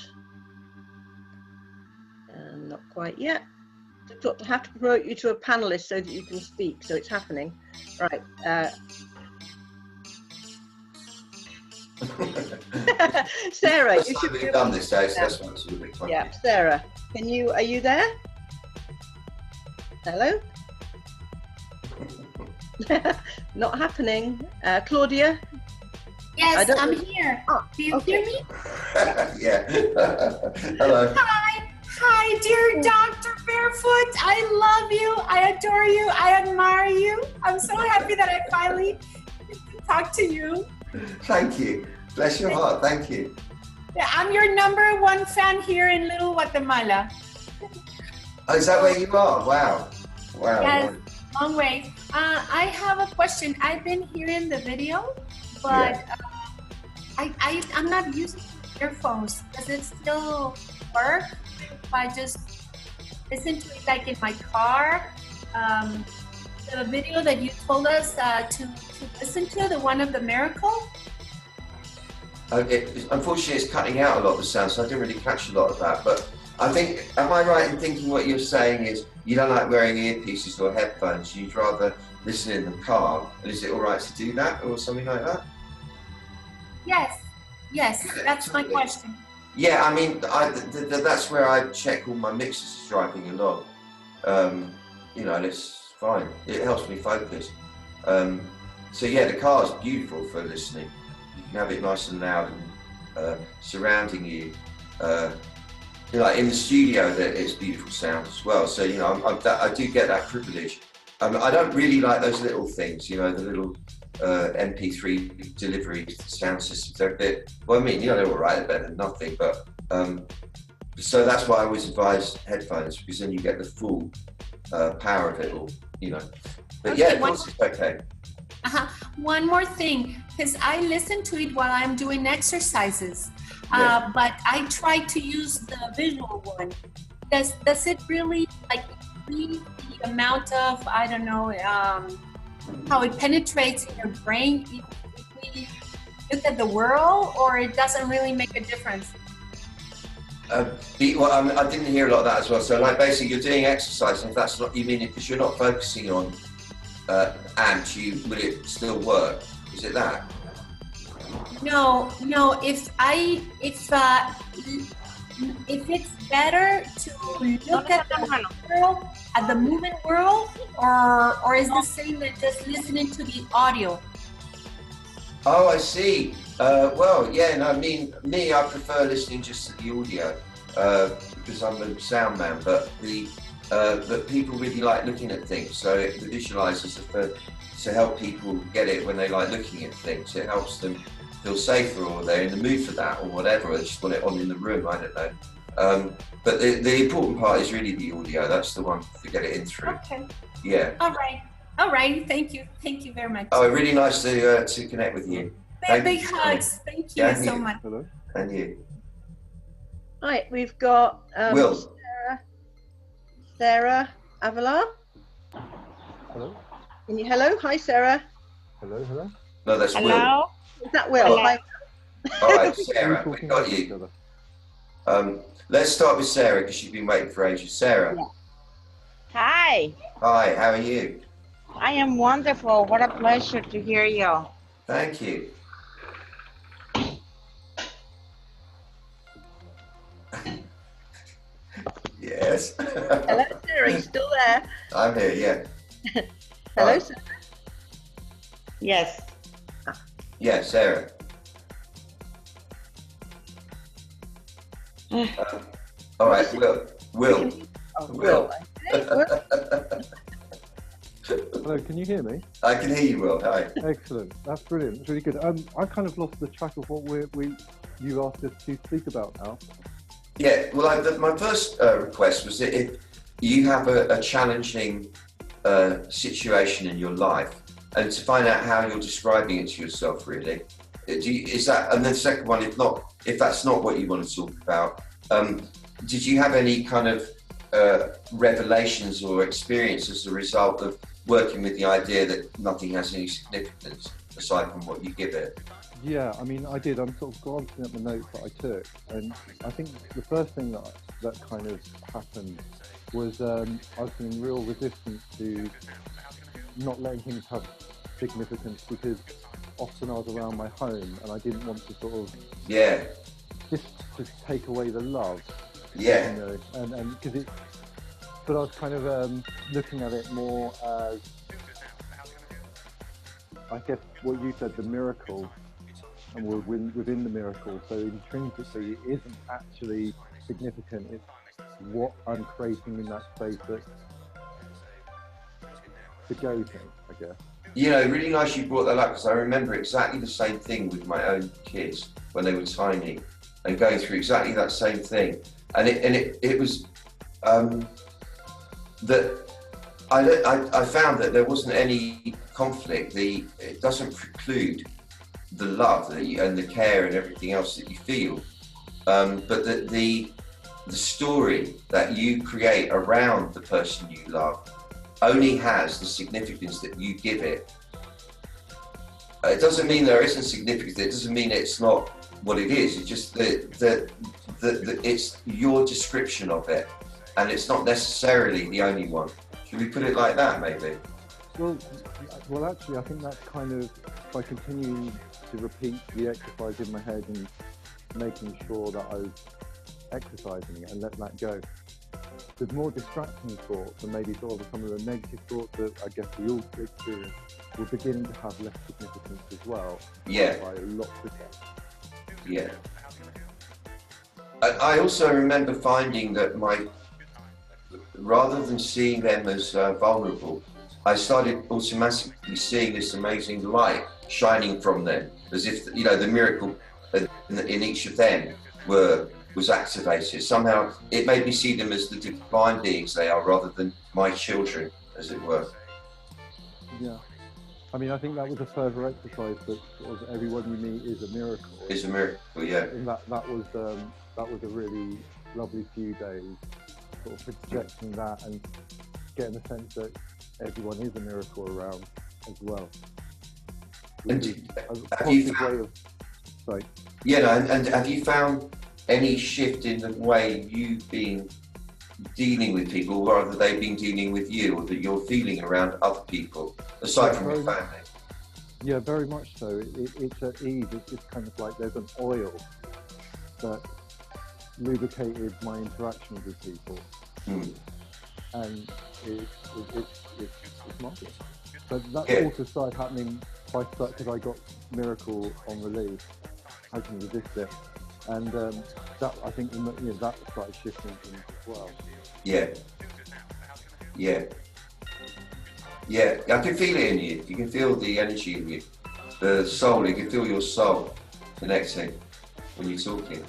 And not quite yet. I have to promote you to a panelist so that you can speak. So it's happening, right? Sarah, you should have done this, so that's why it's a little bit funky. Yeah, Sarah, are you there? Hello? Not happening. Claudia? Yes, I'm here. Oh, do you hear me? Yeah. Hello. Hi, dear Dr. Barefoot. I love you. I adore you. I admire you. I'm so happy that I finally talked to you. Thank you. Bless your heart. Thank you. Yeah, I'm your #1 fan here in Little Guatemala. Oh, is that where you are? Wow. Wow. Yes, long way. I have a question. I've been hearing the video, but I'm not using earphones. Does it still work if I just listen to it like in my car? The video that you told us to listen to, the one of the miracle? Unfortunately, it's cutting out a lot of the sound, so I didn't really catch a lot of that. But I think, am I right in thinking what you're saying is you don't like wearing earpieces or headphones, you'd rather listen in the car? And is it all right to do that or something like that? Yes, that's my question. Yeah, I mean, that's where I check all my mixes as driving along. You know, it's fine. It helps me focus. So yeah, the car is beautiful for listening. You can have it nice and loud and surrounding you. You know, like in the studio, it's beautiful sound as well. So you know, I do get that privilege. I don't really like those little things. You know, the little MP3 delivery sound systems. They're a bit. Well, I mean, you know, they're all right. They're better than nothing. But so that's why I always advise headphones, because then you get the full power of it all. You know. But okay, yeah, of course it's okay. One more thing, because I listen to it while I'm doing exercises, but I try to use the visual one. Does it really like increase the amount of, I don't know, how it penetrates in your brain if we look at the world, or it doesn't really make a difference? Well, I didn't hear a lot of that as well. So like basically you're doing exercise, and if that's not, you mean because you're not focusing on amps, will it still work? Is it that? No, if it's better to look at the world, at the moving world, or is the same as just listening to the audio? Oh, I see. Well, yeah, no, me, I prefer listening just to the audio because I'm a sound man. But people really like looking at things. So the visualizers are to help people get it when they like looking at things. It helps them feel safer, or they're in the mood for that, or whatever. Or they just want it on in the room. I don't know. But the important part is really the audio. That's the one to get it in through. Okay. Yeah. All right. Thank you very much. Oh, really nice to connect with you. Big hugs. Thank you so much. Hello. And you. Right, we've got Will. Sarah Avalar. Hello. Hello, hi Sarah. Hello. No, that's Will. Hello. Is that Will? Hi. All right, Sarah, we got you. Let's start with Sarah because she's been waiting for ages. Sarah. Yeah. Hi. Hi, how are you? I am wonderful. What a pleasure to hear you. Thank you. Yes. Hello, Sarah. You still there? I'm here, yeah. Hello, Sarah. Yes. Yeah, Sarah. All right, Will. Oh, Will. Hello, can you hear me? I can hear you, Will. Hi. Excellent. That's brilliant. That's really good. I kind of lost the track of what you asked us to speak about now. Yeah, well, my first request was that if you have a challenging situation in your life, and to find out how you're describing it to yourself, really. Is that, and then the second one, if that's not what you want to talk about, did you have any kind of revelations or experience as a result of working with the idea that nothing has any significance aside from what you give it? Yeah, I mean, I did. I'm sort of glancing at the notes that I took, and I think the first thing that kind of happened was I was in real resistance to not letting things have significance, because often I was around my home and I didn't want to sort of just take away the love. Yeah. You know, and because but I was kind of looking at it more as, I guess what you said, the miracle, and we're within the miracle. So intrinsically, it isn't actually significant. It's what I'm creating in that space that's the go thing, I guess. You know, really nice you brought that up, because I remember exactly the same thing with my own kids when they were tiny, and going through exactly that same thing. And it was that I found that there wasn't any conflict. It doesn't preclude the love and the care and everything else that you feel, but that the story that you create around the person you love only has the significance that you give it. It doesn't mean there isn't significance. It doesn't mean it's not what it is. It's just that it's your description of it, and it's not necessarily the only one. Should we put it like that, maybe? Well, actually, I think that's kind of by continuing to repeat the exercise in my head and making sure that I was exercising it and let that go. There's more distracting thoughts, and maybe sort of some of the negative thoughts that I guess we all experience were beginning to have less significance as well. Yeah. By lots of that. Yeah. I also remember finding that rather than seeing them as vulnerable, I started automatically seeing this amazing light shining from them, as if, you know, the miracle in each of them was activated. Somehow it made me see them as the divine beings they are, rather than my children, as it were. Yeah. I mean, I think that was a further exercise, that sort of everyone you meet is a miracle. Is a miracle, yeah. And that was a really lovely few days, sort of projecting that and getting the sense that everyone is a miracle around as well. And have you found, and have you found any shift in the way you've been dealing with people, or have they been dealing with you, or that you're feeling around other people, aside from your family? Yeah, very much so. It's at ease. It's kind of like there's an oil that lubricated my interactions with people, and it's marvelous. But that also started happening because I got Miracle on release. I can resist it, and that I think that started shifting things as well. Yeah. I can feel it in you. You can feel the energy in you, the soul. You can feel your soul connecting when you're talking.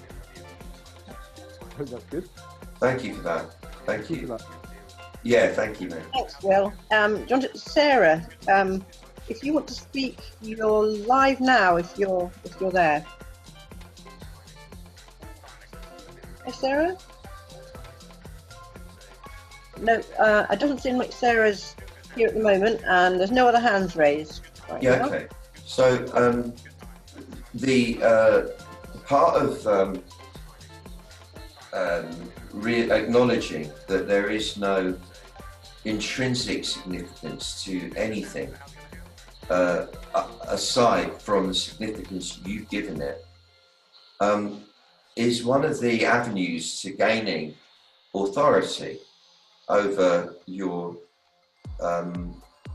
I hope that's good. Thank you for that. Thank you. For that. Yeah, thank you, man. Thanks, Will. Sarah, if you want to speak, you're live now. If you're there. Hey, Sarah. No, it doesn't seem like Sarah's here at the moment, and there's no other hands raised right now. Okay. So the part of acknowledging that there is no intrinsic significance to anything aside from the significance you've given it is one of the avenues to gaining authority over your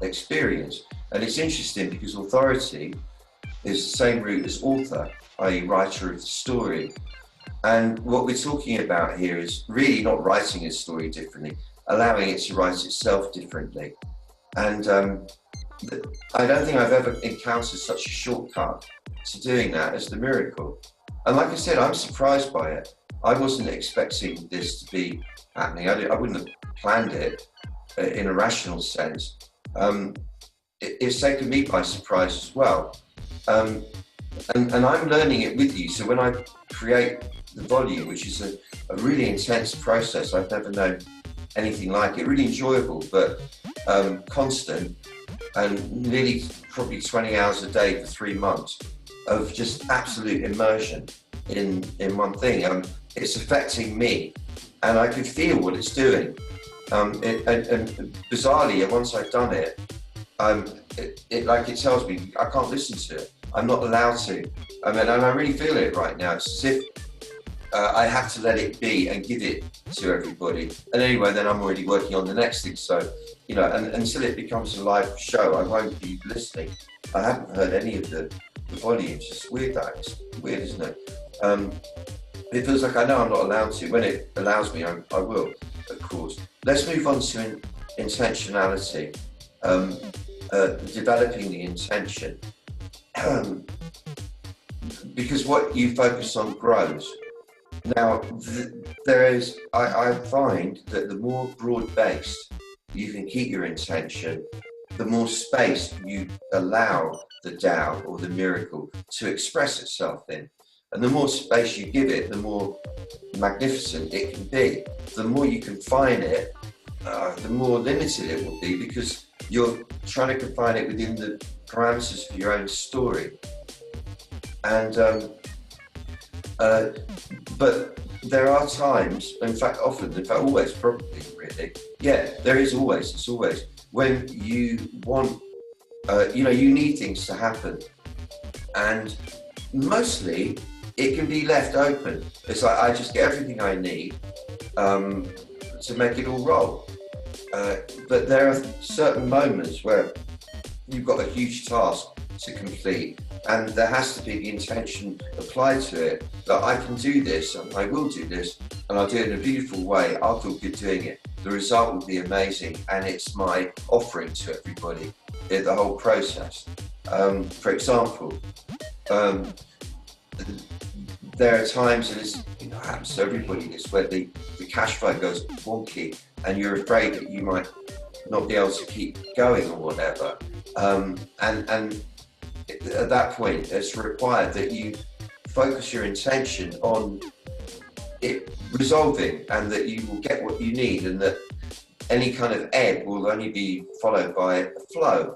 experience. And it's interesting because authority is the same root as author, i.e. writer of the story. And what we're talking about here is really not writing a story differently, allowing it to write itself differently. And I don't think I've ever encountered such a shortcut to doing that as the Miracle. And like I said, I'm surprised by it. I wasn't expecting this to be happening. I wouldn't have planned it in a rational sense. It's taken me by surprise as well. And I'm learning it with you. So when I create the volume, which is a really intense process, I've never known anything like it, really enjoyable, but constant, and nearly probably 20 hours a day for 3 months of just absolute immersion in one thing. It's affecting me, and I can feel what it's doing. And bizarrely, once I've done it, it tells me I can't listen to it. I'm not allowed to. And I really feel it right now. It's as if I have to let it be and give it to everybody. And anyway, then I'm already working on the next thing. So, and until it becomes a live show, I won't be listening. I haven't heard any of the volumes. It's weird, that. It's weird, isn't it? It feels like I know I'm not allowed to. When it allows me, I will, of course. Let's move on to intentionality, developing the intention. Because what you focus on grows. Now, I find that the more broad-based you can keep your intention, the more space you allow the Tao or the Miracle to express itself in. And the more space you give it, the more magnificent it can be. The more you confine it, the more limited it will be, because you're trying to confine it within the parameters of your own story. And but there are times, in fact often, in fact always, probably really, it's always when you want, you need things to happen, and mostly it can be left open. It's like I just get everything I need to make it all roll. But there are certain moments where you've got a huge task to complete, and there has to be the intention applied to it that I can do this, and I will do this, and I'll do it in a beautiful way. I'll feel good doing it. The result will be amazing, and it's my offering to everybody, the whole process. For example, there are times, and it's happens to everybody, this where the cash flow goes wonky, and you're afraid that you might not be able to keep going or whatever. And at that point, it's required that you focus your intention on it resolving, and that you will get what you need, and that any kind of ebb will only be followed by a flow,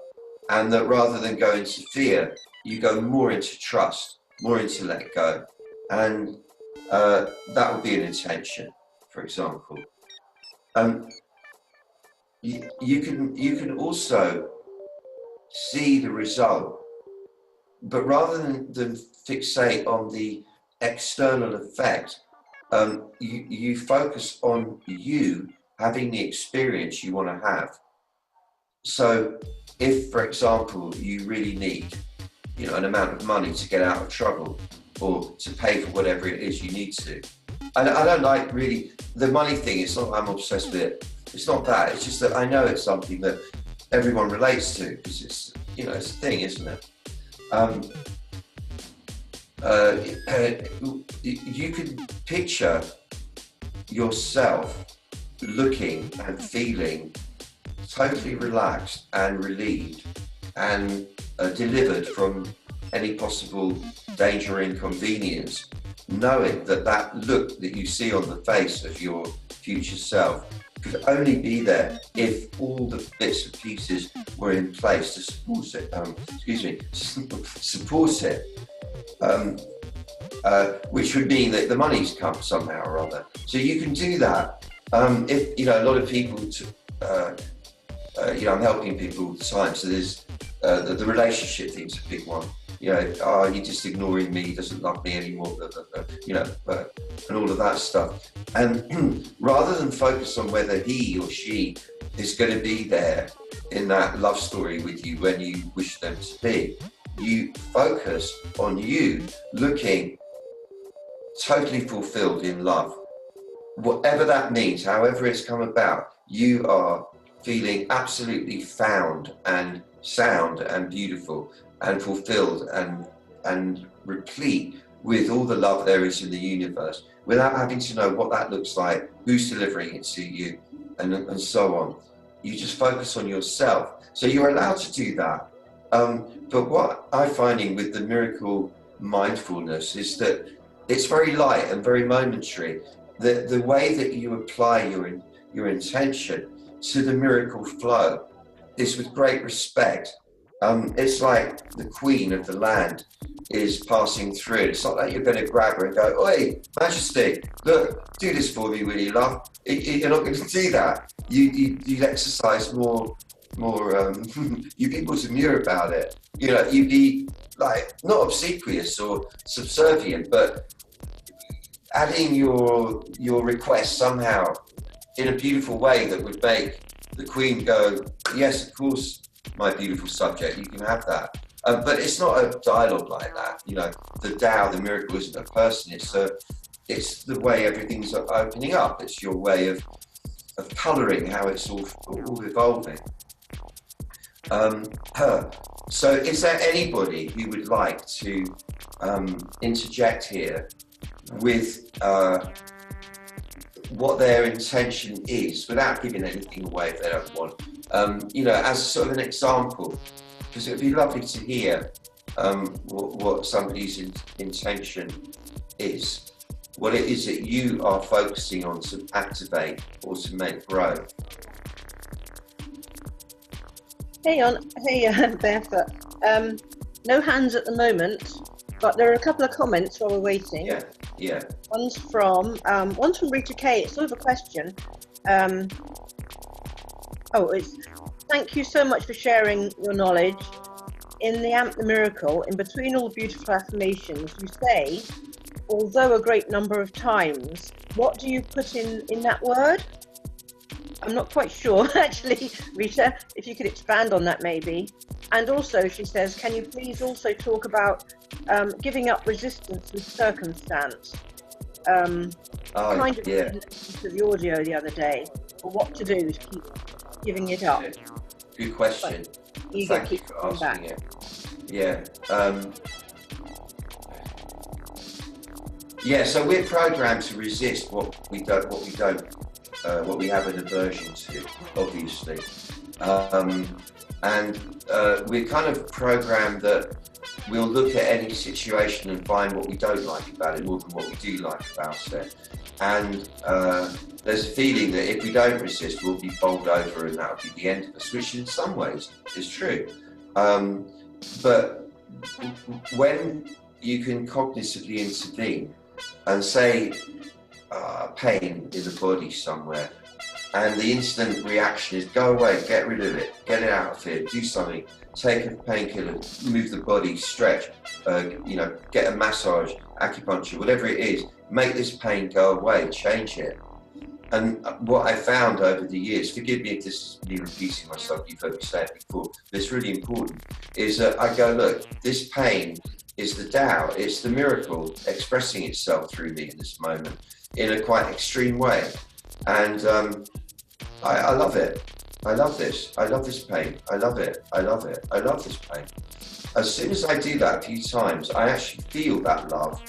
and that rather than go into fear, you go more into trust, more into let go. And that would be an intention, for example. You can also see the result but rather than fixate on the external effect, you focus on you having the experience you want to have. So if, for example, you really need, you know, an amount of money to get out of trouble or to pay for whatever it is you need to. I don't like really the money thing. It's not I'm obsessed with it. It's not that. It's just that I know it's something that everyone relates to because it's, you know, it's a thing, isn't it? You can picture yourself looking and feeling totally relaxed and relieved and delivered from any possible danger or inconvenience, knowing that that look that you see on the face of your future self could only be there if all the bits and pieces were in place to support it. Support it. Which would mean that the money's come somehow or other. So you can do that. If, you know, a lot of people, you know, I'm helping people all the time. So there's the relationship thing's a big one. You know, oh, he's just ignoring me, he doesn't love me anymore, you know, and all of that stuff. And rather than focus on whether he or she is going to be there in that love story with you when you wish them to be, you focus on you looking totally fulfilled in love. Whatever that means, however it's come about, you are feeling absolutely found and sound and beautiful and fulfilled and replete with all the love there is in the universe, without having to know what that looks like, who's delivering it to you, and so on. You just focus on yourself. So you're allowed to do that. But what I'm finding with the miracle mindfulness is that it's very light and very momentary. The way that you apply your intention to the miracle flow is with great respect. It's like the queen of the land is passing through. It's not like you're going to grab her and go, "Oi, Majesty, look, do this for me, will you, love?" You're not going to do that. You exercise more. You be more demure about it. You know, you be like not obsequious or subservient, but adding your request somehow in a beautiful way that would make the Queen go, "Yes, of course, my beautiful subject, you can have that." But it's not a dialogue like that. You know, the Tao, the miracle, isn't a person. It's the way everything's opening up. It's your way of colouring how it's all evolving. So is there anybody who would like to interject here with what their intention is without giving anything away if they don't want? You know, as sort of an example, because it would be lovely to hear what somebody's intention is, what it is that you are focusing on to activate or to make grow. Hey Beth. No hands at the moment, but there are a couple of comments while we're waiting. Yeah. One's from Rita Kay. It's sort of a question. It's thank you so much for sharing your knowledge. In the AMP the Miracle, in between all the beautiful affirmations, you say, although a great number of times, what do you put in that word? I'm not quite sure, actually, Rita, if you could expand on that maybe. And also, she says, can you please also talk about giving up resistance with circumstance? Kind of to the audio the other day, or what to do to keep giving it up. Good question. Thank you for asking it. So we're programmed to resist what we have an aversion to, obviously, and we're kind of programmed that we'll look at any situation and find what we don't like about it more than what we do like about it. And there's a feeling that if we don't resist, we'll be bowled over and that'll be the end of us, which in some ways is true. But when you can cognitively intervene and say pain in the body somewhere, and the instant reaction is go away, get rid of it, get it out of here, do something, take a painkiller, move the body, stretch, you know, get a massage, acupuncture, whatever it is, make this pain go away, change it. And what I found over the years, forgive me if this is me repeating myself, you've heard me say it before, but it's really important, is that I go, look, this pain is the Tao, it's the miracle expressing itself through me in this moment in a quite extreme way. And I love it. I love this. I love this pain. I love it. I love it. I love this pain. As soon as I do that a few times, I actually feel that love.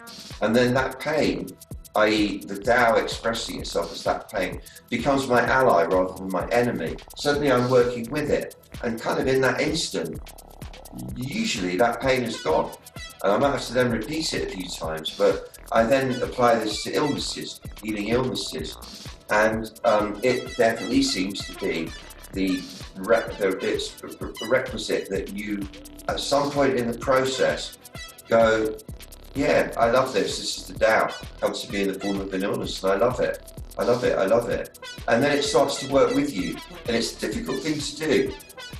And then that pain, i.e. the Tao expressing itself as that pain, becomes my ally rather than my enemy. Suddenly I'm working with it. And kind of in that instant, usually that pain is gone. And I might have to then repeat it a few times, but I then apply this to illnesses, healing illnesses. And it definitely seems to be the requisite that you, at some point in the process, go, yeah, I love this. This is the Tao. Comes to be in the form of an illness, and I love it. I love it. I love it. And then it starts to work with you, and it's a difficult thing to do.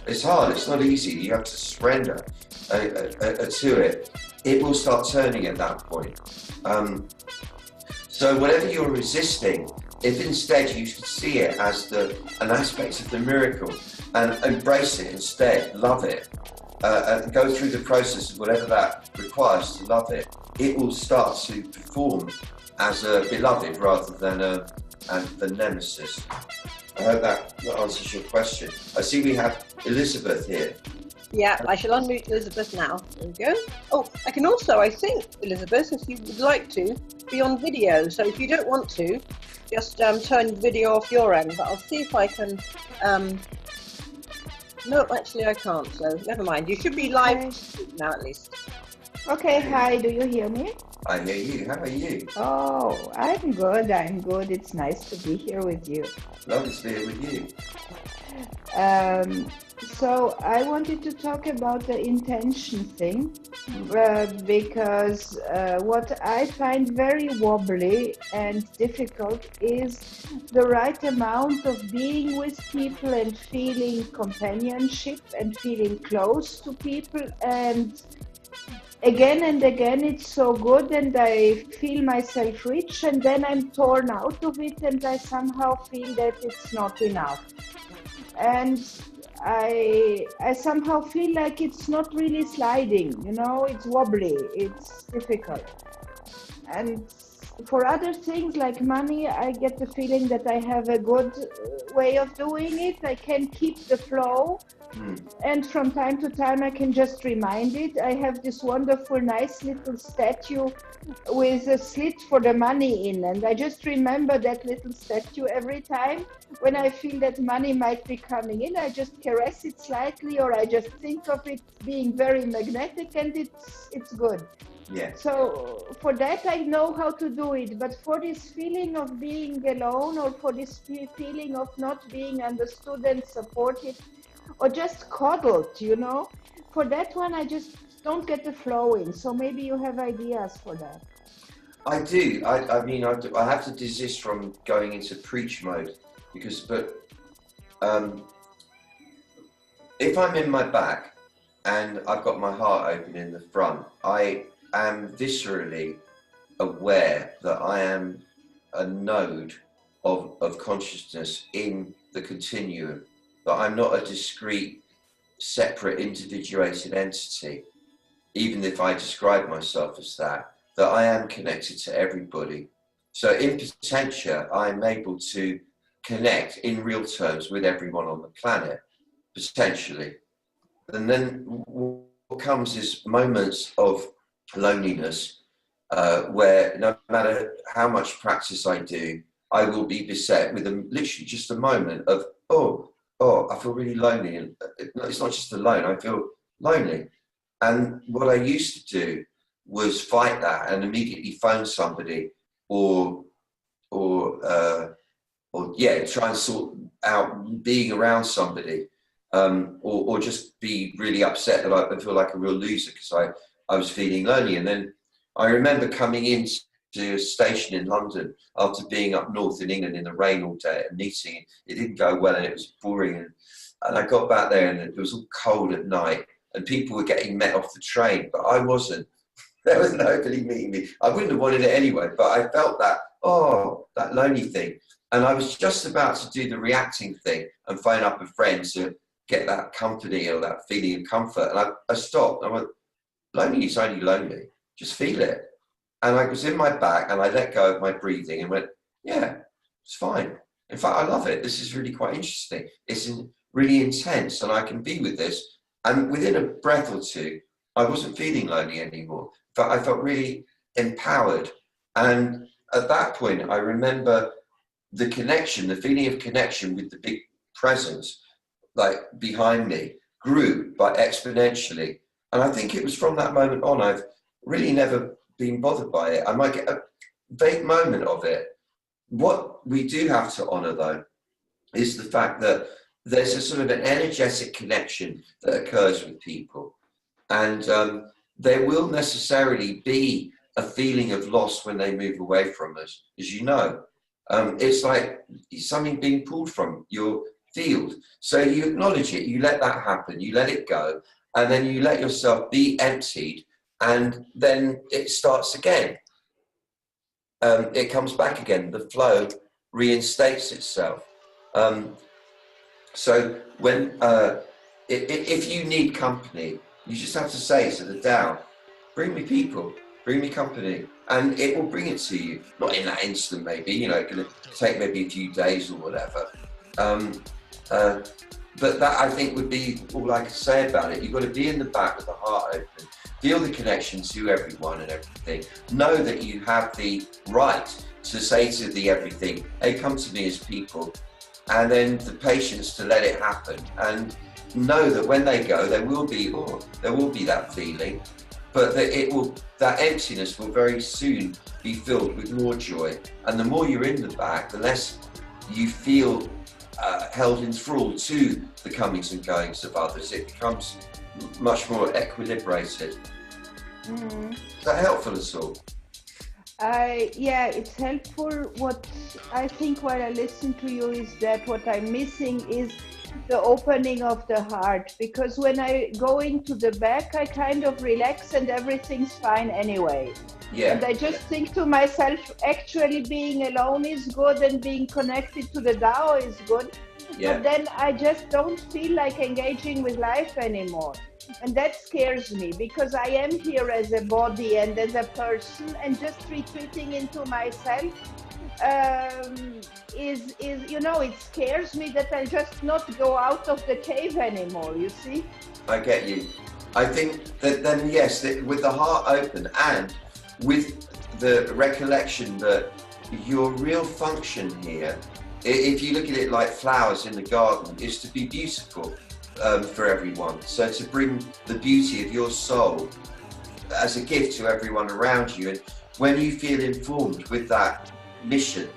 It's hard. It's not easy. You have to surrender to it. It will start turning at that point. So whatever you're resisting, if instead you could see it as an aspect of the miracle and embrace it instead, love it, and go through the process of whatever that requires to love it, it will start to perform as a beloved rather than the nemesis. I hope that answers your question. I see we have Elizabeth here. Yeah, I shall unmute Elizabeth now. There we go. Oh, I can also, I think, Elizabeth, if you would like to, be on video. So if you don't want to, just turn the video off your end. But I'll see if I can... No, actually I can't, so never mind. You should be live now at least. Okay, hi, do you hear me? I hear you. How are you? Oh, I'm good, I'm good. It's nice to be here with you. Lovely to be here with you. So I wanted to talk about the intention thing, because what I find very wobbly and difficult is the right amount of being with people and feeling companionship and feeling close to people, and again it's so good and I feel myself rich, and then I'm torn out of it and I somehow feel that it's not enough. And I somehow feel like it's not really sliding, you know, it's wobbly, it's difficult. And for other things like money, I get the feeling that I have a good way of doing it. I can keep the flow. And from time to time I can just remind it. I have this wonderful nice little statue with a slit for the money in, and I just remember that little statue every time when I feel that money might be coming in. I just caress it slightly, or I just think of it being very magnetic, and it's good. Yeah. So for that I know how to do it, but for this feeling of being alone, or for this feeling of not being understood and supported, or just coddled, you know, for that one I just don't get the flow in. So maybe you have ideas for that. I do. I mean, I have to desist from going into preach mode, but if I'm in my back and I've got my heart open in the front, I am viscerally aware that I am a node of consciousness in the continuum, that I'm not a discrete, separate, individuated entity, even if I describe myself as that I am connected to everybody. So in potentia, I'm able to connect in real terms with everyone on the planet, potentially. And then what comes is moments of loneliness, where no matter how much practice I do, I will be beset with literally just a moment of, oh, I feel really lonely. And it's not just alone, I feel lonely. And what I used to do was fight that and immediately phone somebody or try and sort out being around somebody, or just be really upset that I feel like a real loser because I was feeling lonely. And then I remember coming into to a station in London after being up north in England in the rain all day at a meeting. It didn't go well and it was boring. And I got back there and it was all cold at night and people were getting met off the train, but I wasn't. There was nobody meeting me. I wouldn't have wanted it anyway, but I felt that, that lonely thing. And I was just about to do the reacting thing and phone up a friend to get that company or that feeling of comfort. And I stopped. I went, lonely is only lonely. Just feel it. And I was in my back and I let go of my breathing and went, yeah, it's fine. In fact, I love it. This is really quite interesting. It's really intense and I can be with this. And within a breath or two, I wasn't feeling lonely anymore. But I felt really empowered. And at that point, I remember the connection, the feeling of connection with the big presence, like behind me, grew by exponentially. And I think it was from that moment on, I've really never been bothered by it. I might get a vague moment of it. What we do have to honor, though, is the fact that there's a sort of an energetic connection that occurs with people. And there will necessarily be a feeling of loss when they move away from us, as you know. It's like something being pulled from your field. So you acknowledge it, you let that happen, you let it go, and then you let yourself be emptied, and then it starts again. It comes back again, the flow reinstates itself. So when, if you need company, you just have to say to the Tao, bring me people, bring me company, and it will bring it to you. Not in that instant, maybe, you know, it's going to take maybe a few days or whatever. But that, I think, would be all I could say about it. You've got to be in the back with the heart open, feel the connection to everyone and everything. Know that you have the right to say to the everything, hey, come to me as people, and then the patience to let it happen. And know that when they go, there will be that feeling, but that emptiness will very soon be filled with more joy. And the more you're in the back, the less you feel held in thrall to the comings and goings of others. It becomes much more equilibrated. Mm-hmm. Is that helpful at all? Yeah, it's helpful. What I think while I listen to you is that what I'm missing is the opening of the heart, because when I go into the back, I kind of relax and everything's fine anyway. Yeah. And I just think to myself, actually being alone is good and being connected to the Tao is good. Yeah. But then I just don't feel like engaging with life anymore. And that scares me, because I am here as a body and as a person, and just retreating into myself is you know, it scares me that I'll just not go out of the cave anymore, you see? I get you. I think that then, yes, with the heart open and with the recollection that your real function here, if you look at it like flowers in the garden, is to be beautiful for everyone. So to bring the beauty of your soul as a gift to everyone around you. And when you feel informed with that mission,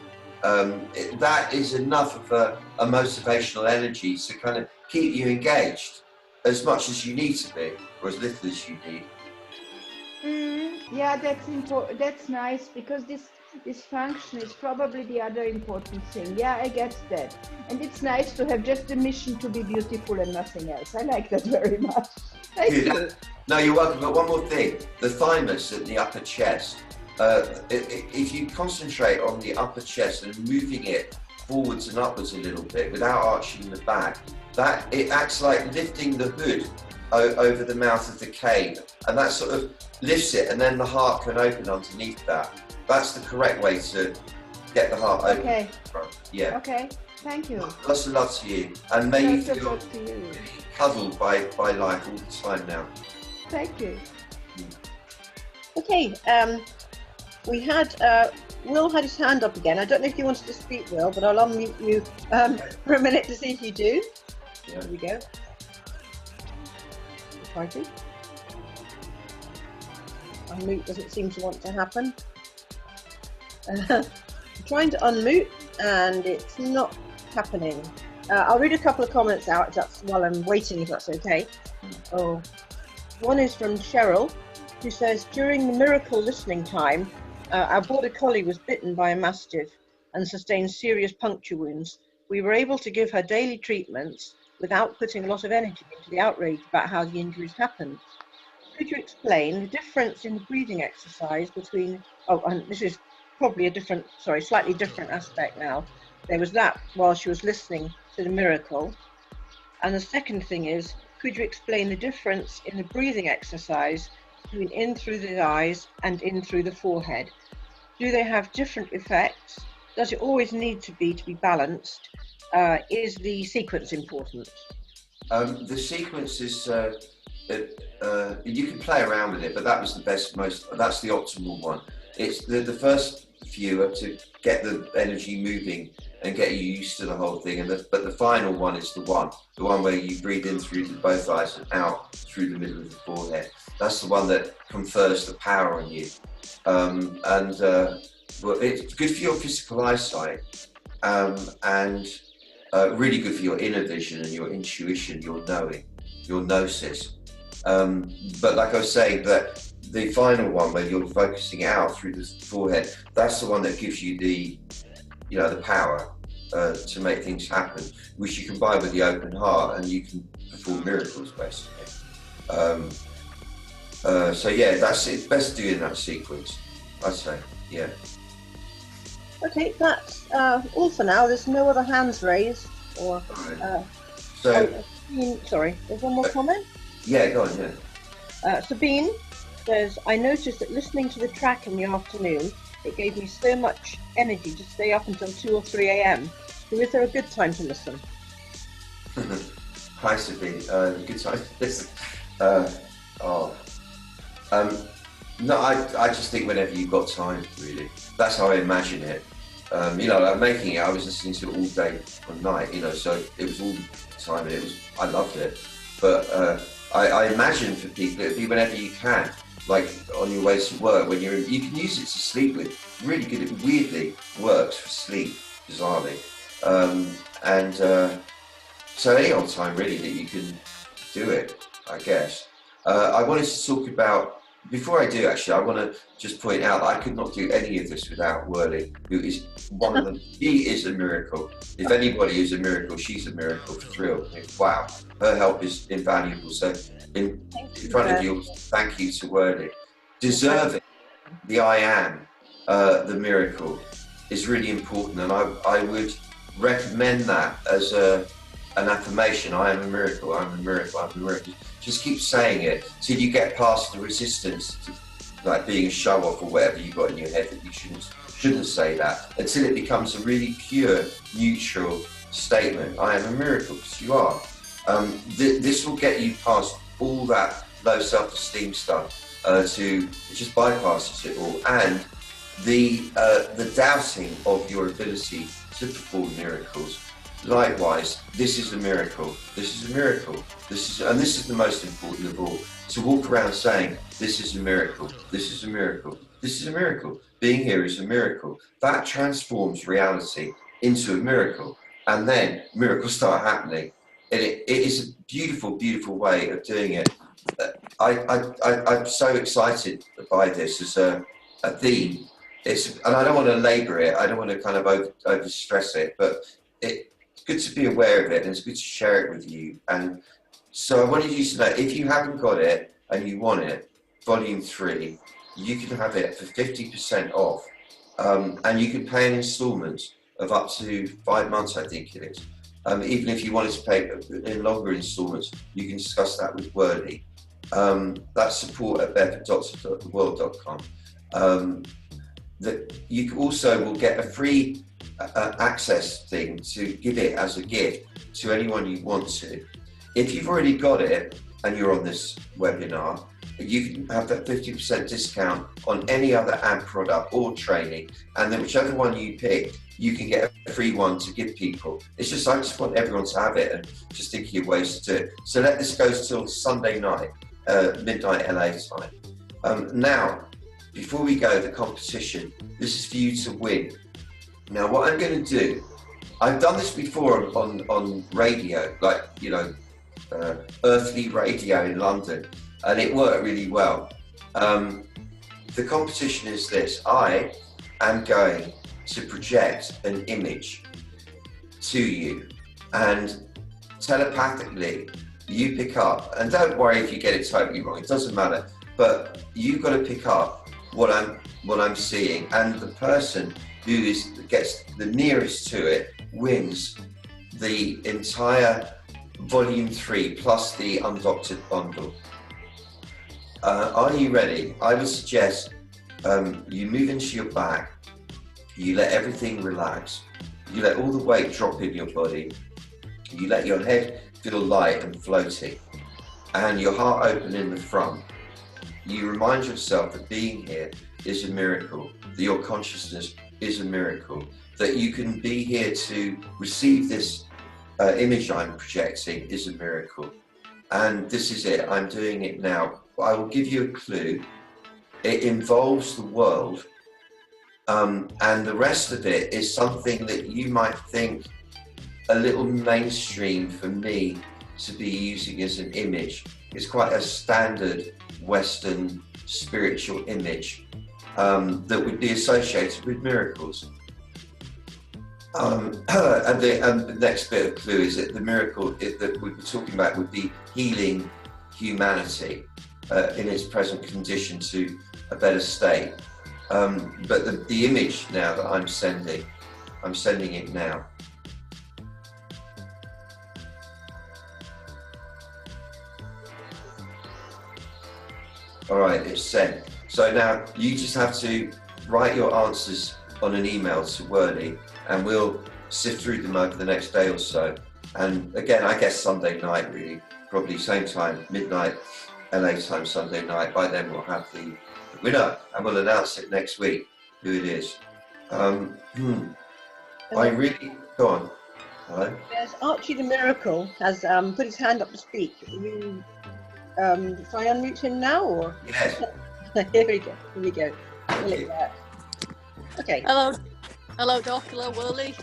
that is enough of a motivational energy to kind of keep you engaged as much as you need to be, or as little as you need. Yeah, that's important. That's nice, because this function is probably the other important thing. Yeah, I get that. And it's nice to have just a mission to be beautiful and nothing else. I like that very much. Thank you. No, you're welcome. But one more thing, the thymus at the upper chest. If you concentrate on the upper chest and moving it forwards and upwards a little bit without arching the back, that it acts like lifting the hood over the mouth of the cave, and that sort of lifts it, and then the heart can open underneath that. That's the correct way to get the heart open. Okay. Yeah. Okay. Thank you. Lots of love to you, and may you feel cuddled by life all the time now. Thank you. Okay. We had Will had his hand up again. I don't know if you wanted to speak, Will, but I'll unmute you for a minute to see if you do. Yeah. There we go. Try to. Unmute doesn't seem to want to happen. I'm trying to unmute and it's not happening. I'll read a couple of comments out while I'm waiting, if that's okay. Oh, one is from Cheryl, who says, during the miracle listening time, Our border collie was bitten by a mastiff and sustained serious puncture wounds. We were able to give her daily treatments without putting a lot of energy into the outrage about how the injuries happened. Could you explain the difference in the breathing exercise between, oh, and this is probably a different, sorry, slightly different aspect now. There was that while she was listening to the miracle. And the second thing is, could you explain the difference in the breathing exercise between in through the eyes and in through the forehead? Do they have different effects? Does it always need to be balanced? Is the sequence important? The sequence is, you can play around with it, but that was the best, that's the optimal one. It's the first few are to get the energy moving and get you used to the whole thing, but the final one is the one where you breathe in through both eyes and out through the middle of the forehead. That's the one that confers the power on you. Well, it's good for your physical eyesight, and really good for your inner vision and your intuition, your knowing, your gnosis. But like I was saying, that the final one where you're focusing out through the forehead, that's the one that gives you the power to make things happen, which you combine with the open heart, and you can perform miracles basically. So yeah, that's it. Best do in that sequence, I'd say. Yeah. Okay, that's all for now. There's no other hands raised. Or sorry, there's one more comment. Yeah, go on. Yeah. Sabine says, I noticed that listening to the track in the afternoon, it gave me so much energy to stay up until 2 or 3 a.m. So is there a good time to listen? Hi, Sabine. Good time to listen. No, I just think whenever you've got time, really. That's how I imagine it. Like making it, I was listening to it all day and night, so it was all the time, and I loved it. But I imagine for people, it'd be whenever you can, like on your way to work, when you can use it to sleep with. Really good, it weirdly works for sleep, bizarrely. So any old time really that you can do it, I guess. I wanted to talk about, before I do actually, I want to just point out that I could not do any of this without Whirly, who is one of them. She is a miracle. If anybody is a miracle, she's a miracle for real. Wow, her help is invaluable. So in front of you, thank you to Whirly. Deserving the I am, the miracle, is really important, and I would recommend that as an affirmation. I am a miracle, I'm a miracle, I'm a miracle. Just keep saying it till you get past the resistance to like being a show off or whatever you got in your head that you shouldn't say that, until it becomes a really pure, neutral statement. I am a miracle, because you are. This will get you past all that low self-esteem stuff, to it just bypasses it all, and the doubting of your ability to perform miracles. Likewise, this is a miracle. This is a miracle. This is the most important of all. To walk around saying, "This is a miracle. This is a miracle. This is a miracle. Being here is a miracle." That transforms reality into a miracle, and then miracles start happening. And it is a beautiful, beautiful way of doing it. I'm so excited by this as a theme. And I don't want to labour it. I don't want to kind of over stress it, but it's good to be aware of it, and it's good to share it with you. And so I wanted you to know, if you haven't got it and you want it, Volume 3, you can have it for 50% off, and you can pay in instalments of up to 5 months, I think it is. Even if you wanted to pay in longer instalments, you can discuss that with Wordy. That's support@bedforddoctor.world.com. That you also will get a free access thing to give it as a gift to anyone you want to. If you've already got it and you're on this webinar, you can have that 50% discount on any other AMP product or training, and then whichever one you pick, you can get a free one to give people. It's just, I just want everyone to have it, and just thinking of ways to do it. So let this go till Sunday night, midnight LA time. Now, before we go, the competition, this is for you to win. Now, what I'm going to do, I've done this before on radio, like, earthly radio in London, and it worked really well. the competition is this. I am going to project an image to you, and telepathically you pick up, and don't worry if you get it totally wrong, it doesn't matter, but you've got to pick up what I'm seeing, and the person who gets the nearest to it wins the entire volume 3 plus the undoctored bundle. Are you ready? I would suggest you move into your back, you let everything relax, you let all the weight drop in your body, you let your head feel light and floating, and your heart open in the front. You remind yourself that being here is a miracle, that your consciousness is a miracle, that you can be here to receive this image I'm projecting is a miracle. And this is it, I'm doing it now. I will give you a clue. It involves the world, and the rest of it is something that you might think a little mainstream for me to be using as an image. It's quite a standard Western spiritual image that would be associated with miracles. And the next bit of clue is that the miracle that we'd be talking about would be healing humanity in its present condition to a better state. But the image now that I'm sending it now. All right, it's sent. So now you just have to write your answers on an email to Whirly, and we'll sift through them over the next day or so. And again, I guess Sunday night, really, probably same time, midnight, LA time, Sunday night. By then we'll have the winner, and we'll announce it next week, who it is. I really, go on. Hello? Yes, Archie the Miracle has put his hand up to speak. You, if I unmute him now, or? Yes. Here we go. Okay. Hello, Doc. Hello, Whirly.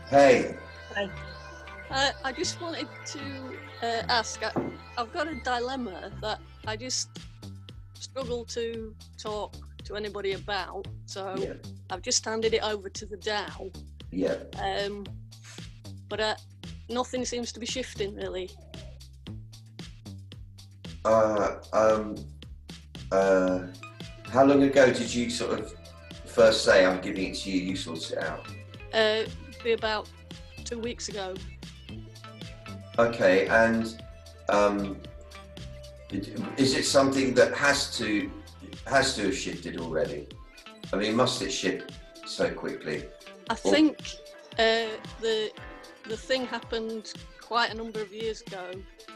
Hey. Hi. I just wanted to ask. I've got a dilemma that I just struggle to talk to anybody about. So Yeah. I've just handed it over to the DAO. Yeah. But nothing seems to be shifting really. How long ago did you sort of first say I'm giving it to you, you sort it out? Be about 2 weeks ago. Okay, and is it something that has to have shifted already? I mean, must it shift so quickly? I think the thing happened quite a number of years ago,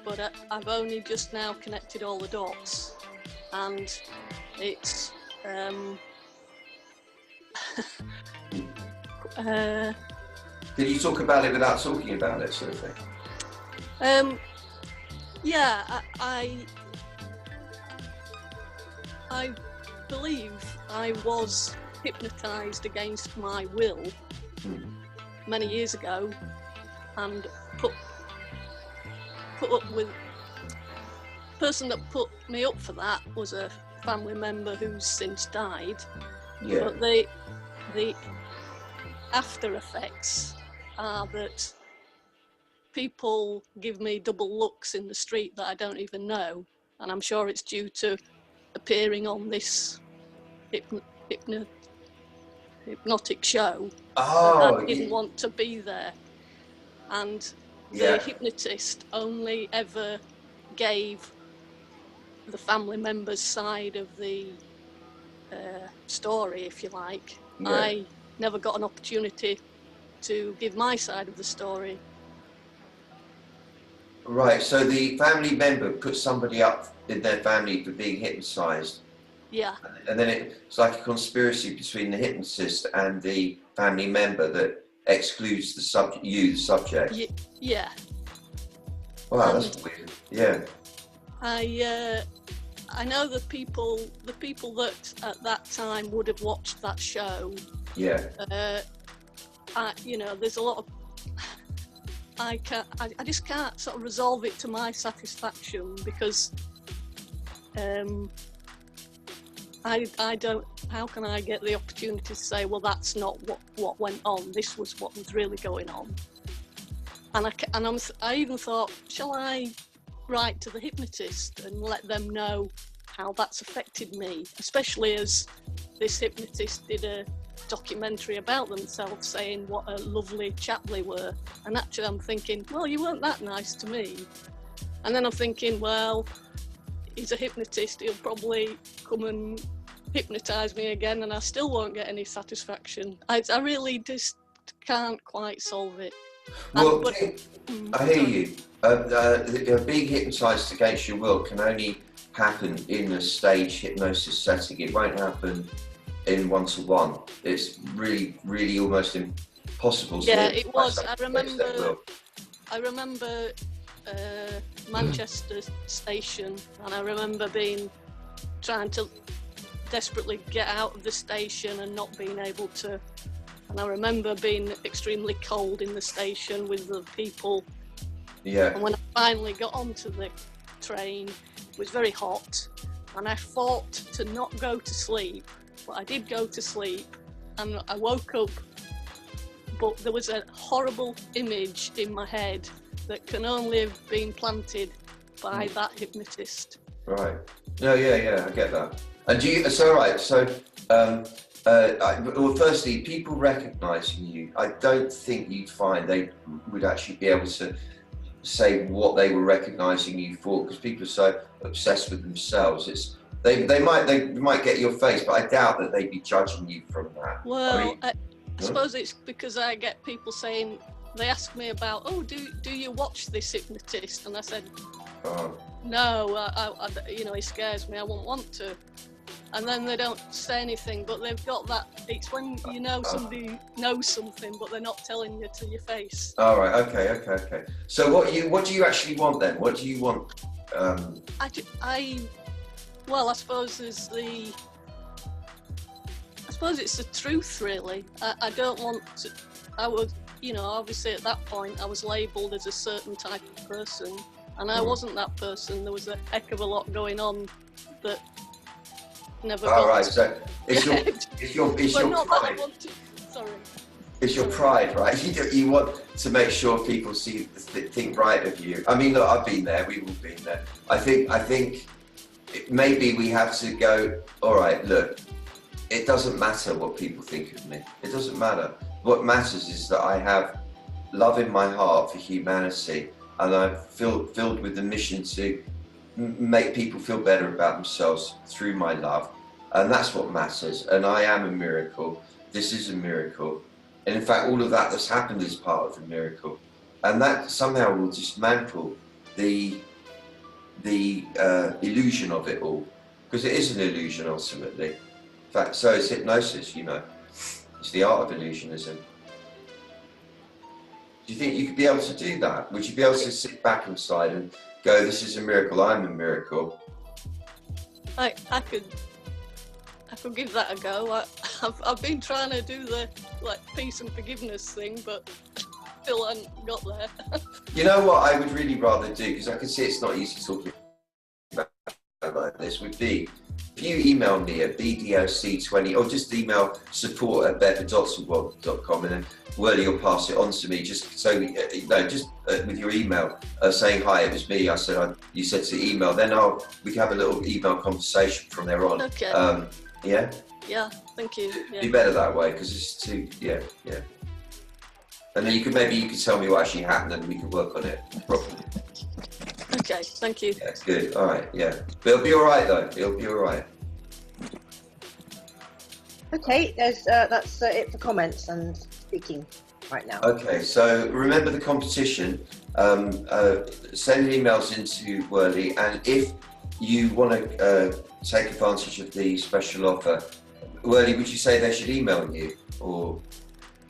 but I've only just now connected all the dots, and it's Can you talk about it without talking about it, sort of thing? Yeah, I believe I was hypnotized against my will many years ago, and put up with the person that put me up for that was a family member who's since died. Yeah. But the after effects are that people give me double looks in the street that I don't even know, and I'm sure it's due to appearing on this hypnotic show. Oh, I didn't want to be there, and the yeah. hypnotist only ever gave the family member's side of the story, if you like. Yeah. I never got an opportunity to give my side of the story. Right, so the family member puts somebody up in their family for being hypnotized. Yeah. And then it's like a conspiracy between the hypnotist and the family member that excludes the subject. Yeah. Wow, that's weird. Yeah. I know the people that at that time would have watched that show. Yeah. There's a lot of I just can't sort of resolve it to my satisfaction, because I don't, how can I get the opportunity to say, well, that's not what went on, this was what was really going on. And I even thought, shall I write to the hypnotist and let them know how that's affected me, especially as this hypnotist did a documentary about themselves saying what a lovely chap they were. And actually I'm thinking, well, you weren't that nice to me. And then I'm thinking, well, he's a hypnotist, he'll probably come and hypnotise me again and I still won't get any satisfaction. I really just can't quite solve it. Well, I hear you. Being hypnotised against your will can only happen in a stage hypnosis setting. It won't happen in one-to-one. It's really, really almost impossible. Yeah, it was. I remember Manchester station, and I remember trying to desperately get out of the station and not being able to. And I remember being extremely cold in the station with the people. Yeah. And when I finally got onto the train, it was very hot, and I fought to not go to sleep, but I did go to sleep, and I woke up, but there was a horrible image in my head that can only have been planted by that hypnotist. Right. No, yeah, I get that. And well, firstly, people recognising you, I don't think you'd find they would actually be able to say what they were recognising you for, because people are so obsessed with themselves. They might get your face, but I doubt that they'd be judging you from that. Well, I suppose it's because I get people saying, they ask me about, oh, do you watch this hypnotist? And I said, no, I he scares me, I won't want to. And then they don't say anything, but they've got that, it's when you know somebody knows something, but they're not telling you to your face. All right, okay. So what do you actually want then? What do you want? Well, I suppose it's the truth, really. I don't want to, I would, obviously at that point I was labelled as a certain type of person, and I wasn't that person. There was a heck of a lot going on that never got. All right, so it's your pride. Sorry. It's your pride, right? You want to make sure people think right of you. I mean, look, I've been there. We've all been there. I think maybe we have to go. All right, look. It doesn't matter what people think of me. It doesn't matter. What matters is that I have love in my heart for humanity, and I'm filled with the mission to make people feel better about themselves through my love, and that's what matters. And I am a miracle. This is a miracle, and in fact, all of that that's happened is part of the miracle, and that somehow will dismantle the illusion of it all, because it is an illusion ultimately. In fact, so is hypnosis. It's the art of illusionism. Do you think you could be able to do that? Would you be able to sit back inside and go, this is a miracle, I'm a miracle? I could give that a go. I've been trying to do the peace and forgiveness thing, but still haven't got there. You know what I would really rather do, because I can see it's not easy talking about like this, would be if you email me at bdoc20, or just email support@bedfordotsandwog.com, and then Whirly will pass it on to me, just so with your email saying hi, it was me. I said you said to email. Then we can have a little email conversation from there on. Okay. Yeah. Yeah. Thank you. Yeah. Be better that way, because it's too. Yeah. And then you could tell me what actually happened, and we could work on it properly. Okay. Thank you. That's good. All right. Yeah. But it'll be all right though. It'll be all right. Okay, that's it for comments and speaking right now. Okay, so remember the competition. Send emails into Whirly, and if you want to take advantage of the special offer, Whirly, would you say they should email you, or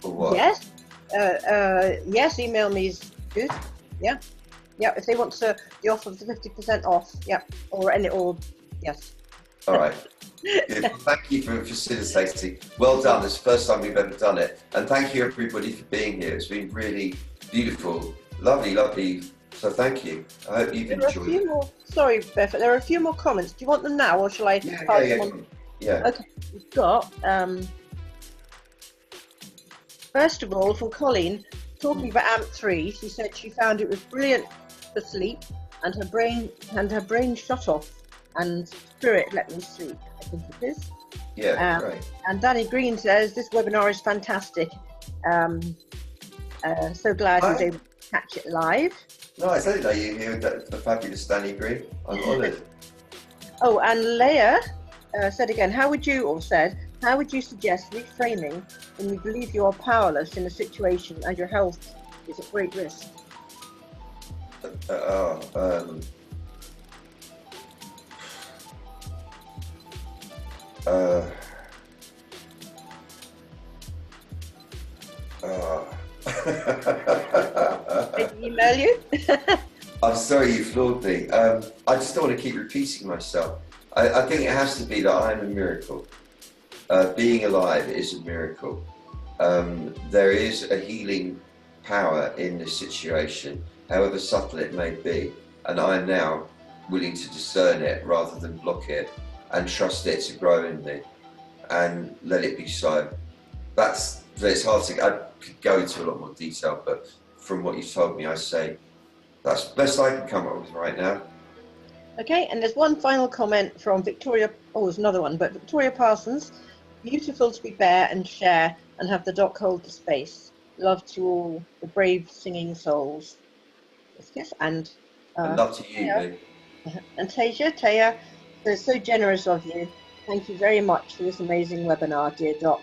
what? Yes, yes, email me is good. Yeah, if they want the offer of the 50% off, yes. All right. Good. Thank you for facilitating. Well done. It's the first time we've ever done it. And thank you everybody for being here. It's been really beautiful. Lovely. So thank you. I hope you've enjoyed it. Sorry, Beth, there are a few more comments. Do you want them now, or shall I pass them on? Yeah. Okay, we've got, first of all, for Colleen, talking about AMP3, she said she found it was brilliant for sleep, and her brain shut off, and spirit let me sleep, I think it is. Yeah, right. And Danny Green says, this webinar is fantastic. So glad he was able to catch it live. No, I didn't know you knew the fabulous Danny Green. I'm honoured. Oh, and Leia said again, how would you suggest reframing when you believe you are powerless in a situation and your health is at great risk? Did he email you? I'm sorry you floored me. I just don't want to keep repeating myself. I think it has to be that I am a miracle. Being alive is a miracle. There is a healing power in this situation, however subtle it may be, and I am now willing to discern it rather than block it and trust it to grow in me and let it be so. It's hard to, I could go into a lot more detail, but from what you've told me, I say that's the best I can come up with right now. Okay, and there's one final comment from Victoria. Oh, there's another one, but Victoria Parsons. Beautiful to be bare and share and have the doc hold the space. Love to all the brave singing souls. Yes, and love to you, babe. And Taya, they're so generous of you. Thank you very much for this amazing webinar, dear Doc.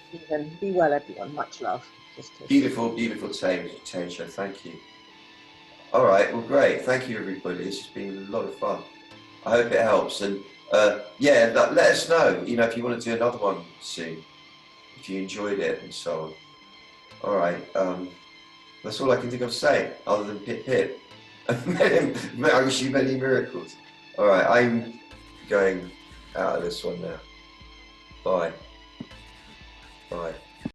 Stephen, be well, everyone. Much love. Beautiful, beautiful Tasia. Thank you. All right, well, great. Thank you, everybody. It's been a lot of fun. I hope it helps. And yeah, let us know, if you want to do another one soon, if you enjoyed it and so on. All right, that's all I can think of saying, other than pip pip. I wish you many miracles. All right, I'm going out of this one now. Bye. Bye.